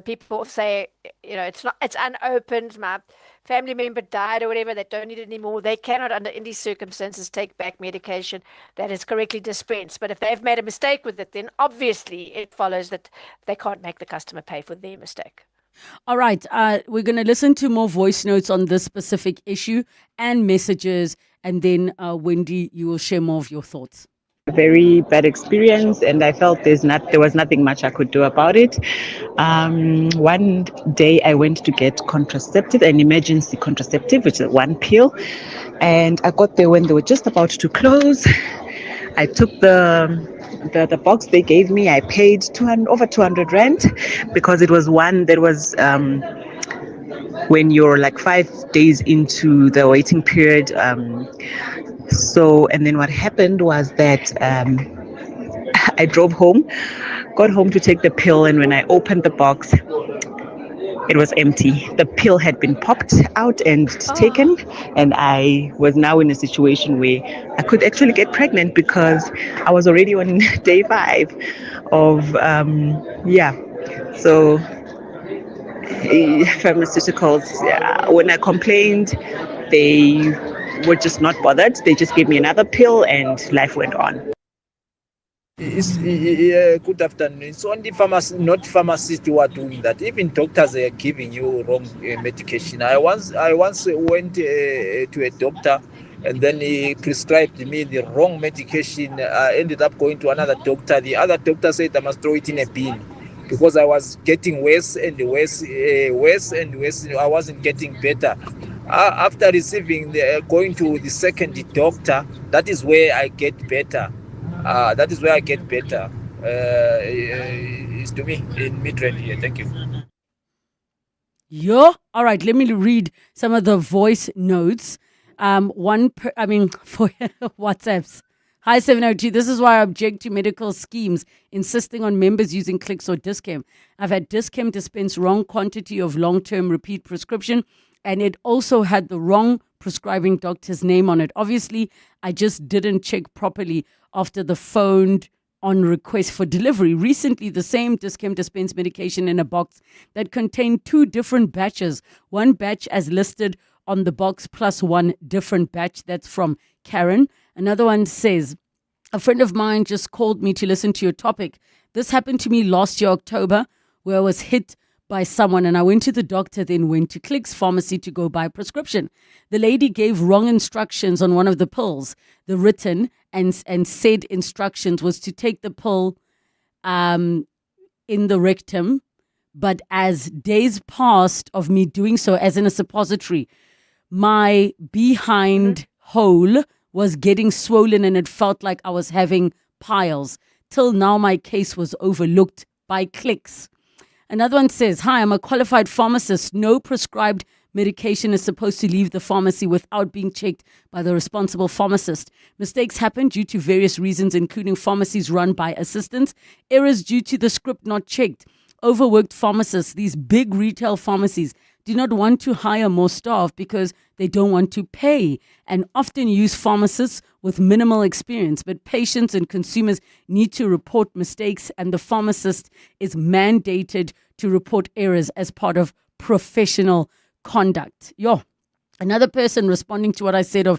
People say, it's unopened, my family member died or whatever, they don't need it anymore. They cannot under any circumstances take back medication that is correctly dispensed. But if they've made a mistake with it, then obviously it follows that they can't make the customer pay for their mistake. All right, we're going to listen to more voice notes on this specific issue and messages, and then Wendy, you will share more of your thoughts. Very bad experience, and I felt there was nothing much I could do about it. One day I went to get contraceptive, an emergency contraceptive, which is one pill, and I got there when they were just about to close. I took the box they gave me. I paid over 200 rand because it was one that was when you're like 5 days into the waiting period. And then what happened was that I drove home, got home to take the pill, and when I opened the box, it was empty. The pill had been popped out and taken, and I was now in a situation where I could actually get pregnant because I was already on day 5 of, So pharmaceuticals, when I complained, they were just not bothered. They just gave me another pill and life went on. Good afternoon. It's only not pharmacists who are doing that. Even doctors are giving you wrong medication. I once went to a doctor, and then he prescribed me the wrong medication. I ended up going to another doctor. The other doctor said I must throw it in a bin because I was getting worse and worse. I wasn't getting better. After going to the second doctor, that is where I get better. It's to me in Midrand here. Thank you. All right, let me read some of the voice notes. For WhatsApps. Hi, 702. This is why I object to medical schemes insisting on members using Clicks or Dis-Chem. I've had Dis-Chem dispense wrong quantity of long-term repeat prescription, and it also had the wrong prescribing doctor's name on it. Obviously, I just didn't check properly after the phoned on request for delivery. Recently, the same Dis-Chem dispensed medication in a box that contained 2 different batches. One batch as listed on the box plus one different batch. That's from Karen. Another one says, a friend of mine just called me to listen to your topic. This happened to me last year, October, where I was hit by someone and I went to the doctor, then went to Clicks Pharmacy to go buy a prescription. The lady gave wrong instructions on one of the pills. The written and said instructions was to take the pill in the rectum, but as days passed of me doing so, as in a suppository, my behind hole was getting swollen and it felt like I was having piles. Till now, my case was overlooked by Clicks. Another one says, hi, I'm a qualified pharmacist. No prescribed medication is supposed to leave the pharmacy without being checked by the responsible pharmacist. Mistakes happen due to various reasons, including pharmacies run by assistants, errors due to the script not checked, overworked pharmacists. These big retail pharmacies do not want to hire more staff because they don't want to pay and often use pharmacists with minimal experience, but patients and consumers need to report mistakes, and the pharmacist is mandated to report errors as part of professional conduct. Another person responding to what I said or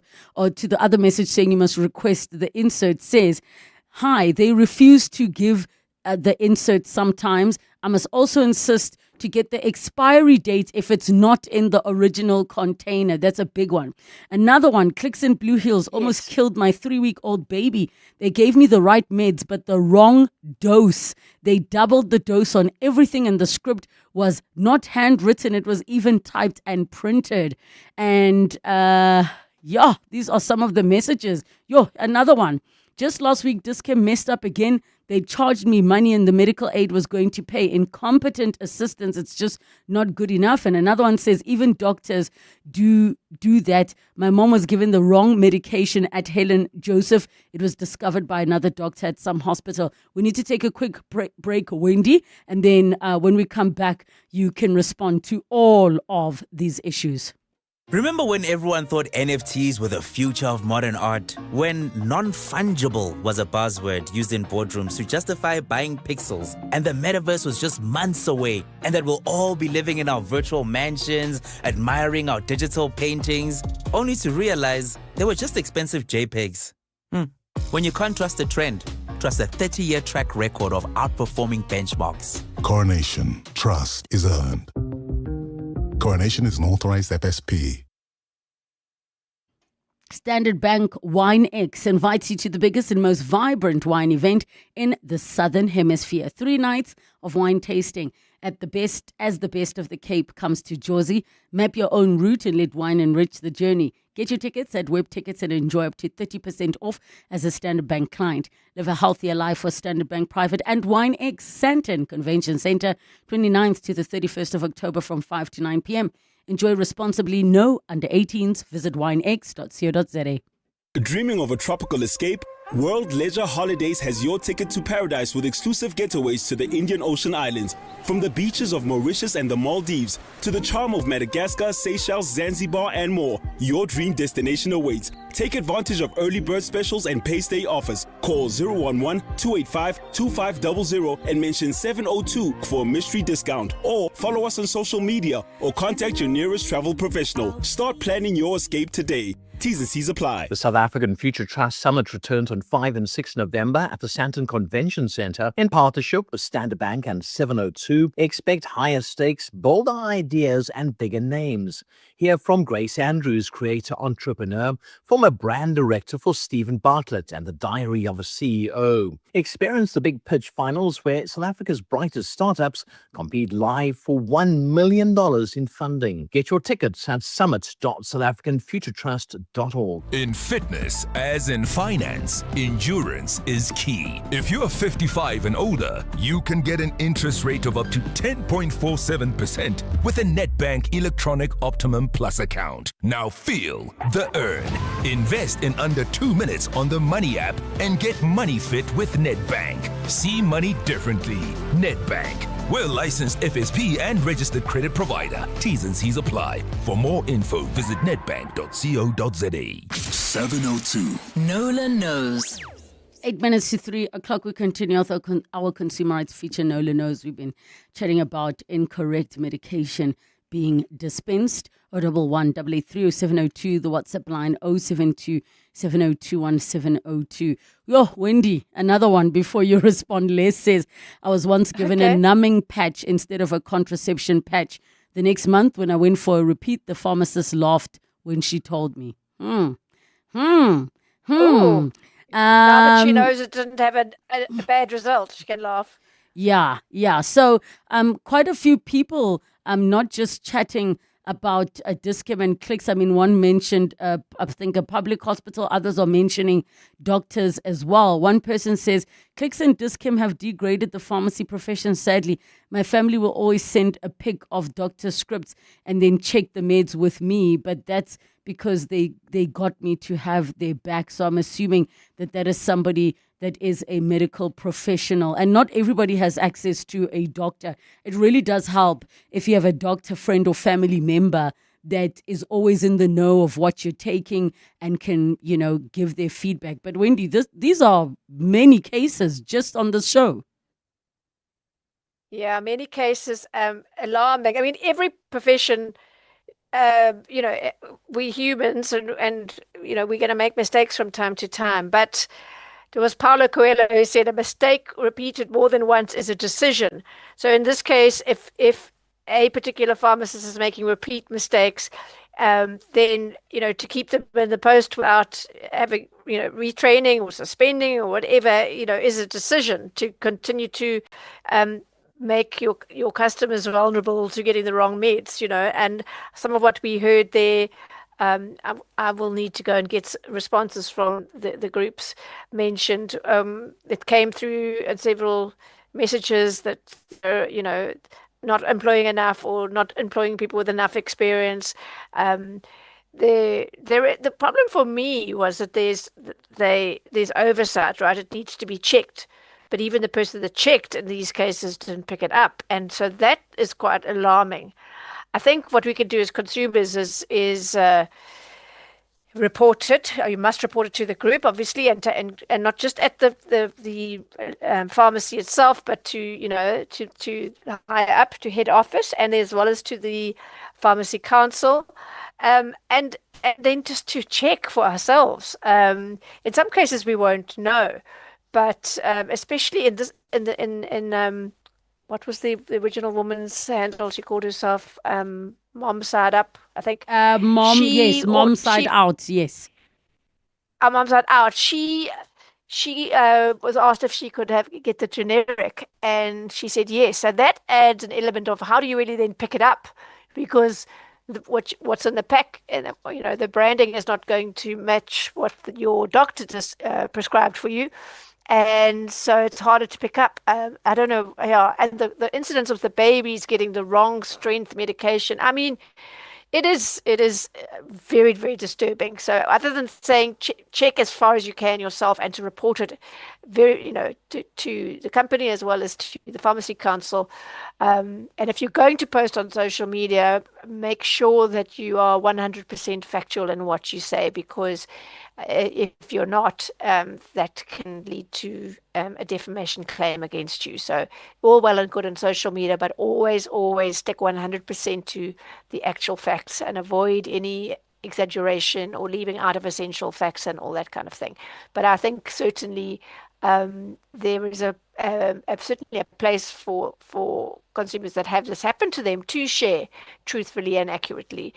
to the other message saying you must request the insert says, hi, they refuse to give the insert sometimes. I must also insist to get the expiry date if it's not in the original container. That's a big one. Another one, Clicks in Blue Hills almost killed my 3-week-old baby. They gave me the right meds, but the wrong dose. They doubled the dose on everything, and the script was not handwritten. It was even typed and printed. And these are some of the messages. Another one. Just last week, Dis-Chem messed up again. They charged me money and the medical aid was going to pay. Incompetent assistance, it's just not good enough. And another one says, even doctors do that. My mom was given the wrong medication at Helen Joseph. It was discovered by another doctor at some hospital. We need to take a quick break, Wendy. And then when we come back, you can respond to all of these issues. Remember when everyone thought NFTs were the future of modern art? When non-fungible was a buzzword used in boardrooms to justify buying pixels, and the metaverse was just months away, and that we'll all be living in our virtual mansions, admiring our digital paintings, only to realize they were just expensive JPEGs. When you can't trust a trend, trust a 30-year track record of outperforming benchmarks. Coronation. Trust is earned. Coronation is an authorized FSP. Standard Bank Wine X invites you to the biggest and most vibrant wine event in the Southern Hemisphere. 3 nights of wine tasting at the best of the Cape comes to Jersey. Map your own route and let wine enrich the journey. Get your tickets at Web Tickets and enjoy up to 30% off as a Standard Bank client. Live a healthier life for Standard Bank Private and Wine X Santon Convention Centre, 29th to the 31st of October from 5 to 9 p.m. Enjoy responsibly. No under 18s. Visit winex.co.za. Dreaming of a tropical escape? World Leisure Holidays has your ticket to paradise with exclusive getaways to the Indian Ocean Islands. From the beaches of Mauritius and the Maldives to the charm of Madagascar, Seychelles, Zanzibar, and more, your dream destination awaits. Take advantage of early bird specials and pay stay offers. Call 011-285-2500 and mention 702 for a mystery discount. Or follow us on social media or contact your nearest travel professional. Start planning your escape today. T's and C's apply. The South African Future Trust Summit returns on 5 and 6 November at the Santon Convention Centre in partnership with Standard Bank and 702. Expect higher stakes, bolder ideas and bigger names. Hear from Grace Andrews, creator entrepreneur, former brand director for Stephen Bartlett and The Diary of a CEO. Experience the Big Pitch Finals where South Africa's brightest startups compete live for $1 million in funding. Get your tickets at summit.southafricanfuturetrust.org. In fitness, as in finance, endurance is key. If you are 55 and older, you can get an interest rate of up to 10.47% with a Nedbank Electronic Optimum Plus account. Now feel the earn. Invest in under 2 minutes on the Money app and get money fit with Nedbank. See money differently. Nedbank. We're a licensed FSP and registered credit provider. T's and C's apply. For more info, visit nedbank.co.za. 702. Nola knows. 8 minutes to 3 o'clock, we continue with our consumer rights feature, Nola Knows. We've been chatting about incorrect medication being dispensed. 011-883 0702, the WhatsApp line 072-702-1702. Wendy, another one before you respond. Les says, I was once given a numbing patch instead of a contraception patch. The next month when I went for a repeat, the pharmacist laughed when she told me. Ooh. Now that she knows it didn't have a bad result, she can laugh. Yeah. So quite a few people not just chatting about Dis-Chem and Clicks. I mean, one mentioned, I think, a public hospital. Others are mentioning doctors as well. One person says, Clicks and Dis-Chem have degraded the pharmacy profession, sadly. My family will always send a pic of doctor scripts and then check the meds with me, but that's because they got me to have their back. So I'm assuming that is somebody that is a medical professional, and not everybody has access to a doctor. It really does help if you have a doctor friend or family member that is always in the know of what you're taking and can, give their feedback. But Wendy, these are many cases just on the show. Yeah, many cases alarming. I mean, every profession, we humans and we're going to make mistakes from time to time. But there was Paulo Coelho who said a mistake repeated more than once is a decision. So in this case, if a particular pharmacist is making repeat mistakes, then, to keep them in the post without having, retraining or suspending or whatever, is a decision to continue to make your customers vulnerable to getting the wrong meds, and some of what we heard there, I will need to go and get responses from the groups mentioned. It came through in several messages that, not employing enough or not employing people with enough experience. The problem for me was that there's oversight, right? It needs to be checked. But even the person that checked in these cases didn't pick it up. And so that is quite alarming. I think what we can do as consumers is report it. You must report it to the group, obviously, and not just at the pharmacy itself, but to higher up, to head office, and as well as to the pharmacy council, and then just to check for ourselves. In some cases, we won't know. But especially what was the original woman's handle? She called herself Mom Side Up, I think. Mom Side Out, yes. Mom Side Out. She was asked if she could get the generic, and she said yes. And that adds an element of how do you really then pick it up, because what's in the pack, and the branding is not going to match what your doctor just prescribed for you. And so it's harder to pick up. I don't know. Yeah, and the incidence of the babies getting the wrong strength medication. I mean, it is very, very disturbing. So other than saying check as far as you can yourself and to report it to the company as well as to the pharmacy council. And if you're going to post on social media, make sure that you are 100% factual in what you say, because if you're not, that can lead to a defamation claim against you. So all well and good on social media, but always stick 100% to the actual facts and avoid any exaggeration or leaving out of essential facts and all that kind of thing. But I think certainly there is certainly a place for consumers that have this happen to them to share truthfully and accurately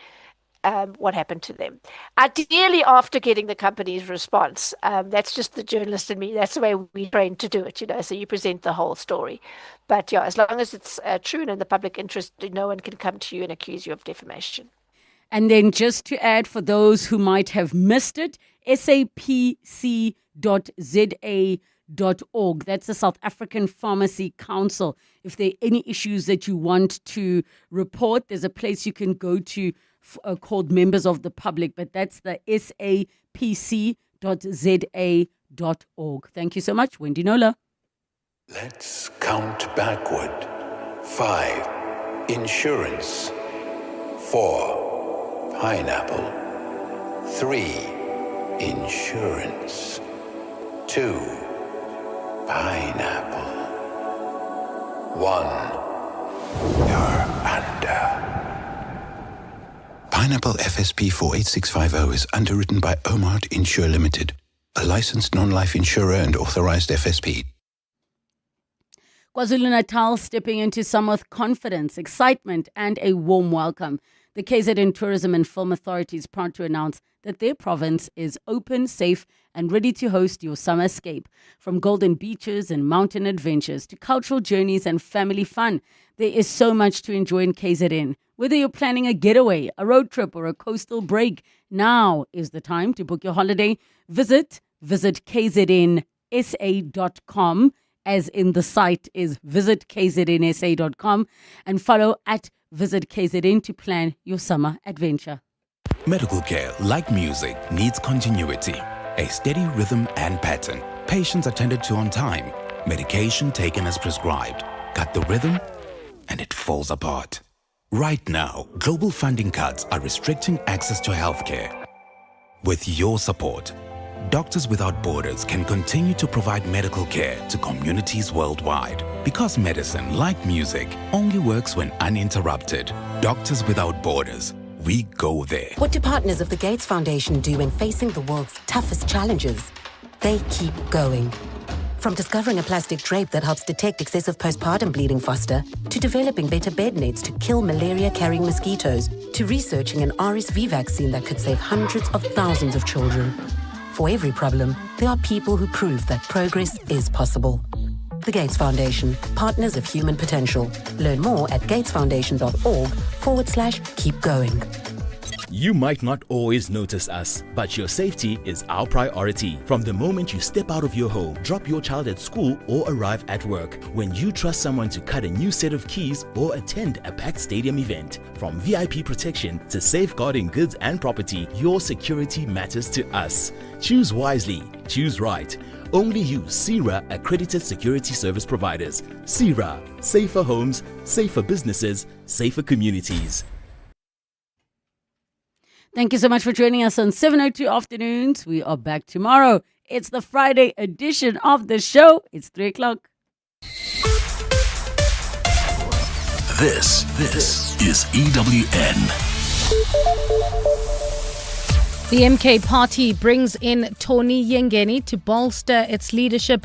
what happened to them. Ideally, after getting the company's response. That's just the journalist in me. That's the way we train to do it, so you present the whole story. But yeah, as long as it's true and in the public interest, no one can come to you and accuse you of defamation. And then just to add, for those who might have missed it, sapc.za.org. That's the South African Pharmacy Council. If there are any issues that you want to report, there's a place you can go to called Members of the Public, but that's the sapc.za.org. Thank you so much, Wendy Nola. Let's count backward. 5, insurance. 4, pineapple. 3, insurance. 2, pineapple. 1, you're under. Pineapple FSP 48650 is underwritten by Omart Insure Limited, a licensed non-life insurer and authorized FSP. KwaZulu-Natal stepping into summer with confidence, excitement, and a warm welcome. The KZN Tourism and Film Authority is proud to announce that their province is open, safe, and ready to host your summer escape. From golden beaches and mountain adventures to cultural journeys and family fun, there is so much to enjoy in KZN. Whether you're planning a getaway, a road trip, or a coastal break, now is the time to book your holiday. Visit kznsa.com, as in the site is visitkznsa.com, and follow at visitkzn to plan your summer adventure. Medical care, like music, needs continuity, a steady rhythm and pattern. Patients attended to on time, medication taken as prescribed. Cut the rhythm, and it falls apart. Right now, global funding cuts are restricting access to healthcare. With your support, Doctors Without Borders can continue to provide medical care to communities worldwide. Because medicine, like music, only works when uninterrupted. Doctors Without Borders, we go there. What do partners of the Gates Foundation do when facing the world's toughest challenges? They keep going. From discovering a plastic drape that helps detect excessive postpartum bleeding faster, to developing better bed nets to kill malaria-carrying mosquitoes, to researching an RSV vaccine that could save hundreds of thousands of children. For every problem, there are people who prove that progress is possible. The Gates Foundation, partners of human potential. Learn more at gatesfoundation.org/keep going. You might not always notice us, but your safety is our priority. From the moment you step out of your home, drop your child at school, or arrive at work, when you trust someone to cut a new set of keys or attend a packed stadium event. From VIP protection to safeguarding goods and property, your security matters to us. Choose wisely. Choose right. Only use CIRA accredited security service providers. CIRA, safer homes, safer businesses, safer communities. Thank you so much for joining us on 702 Afternoons. We are back tomorrow. It's the Friday edition of the show. It's 3 o'clock. This is EWN. The MK party brings in Tony Yengeni to bolster its leadership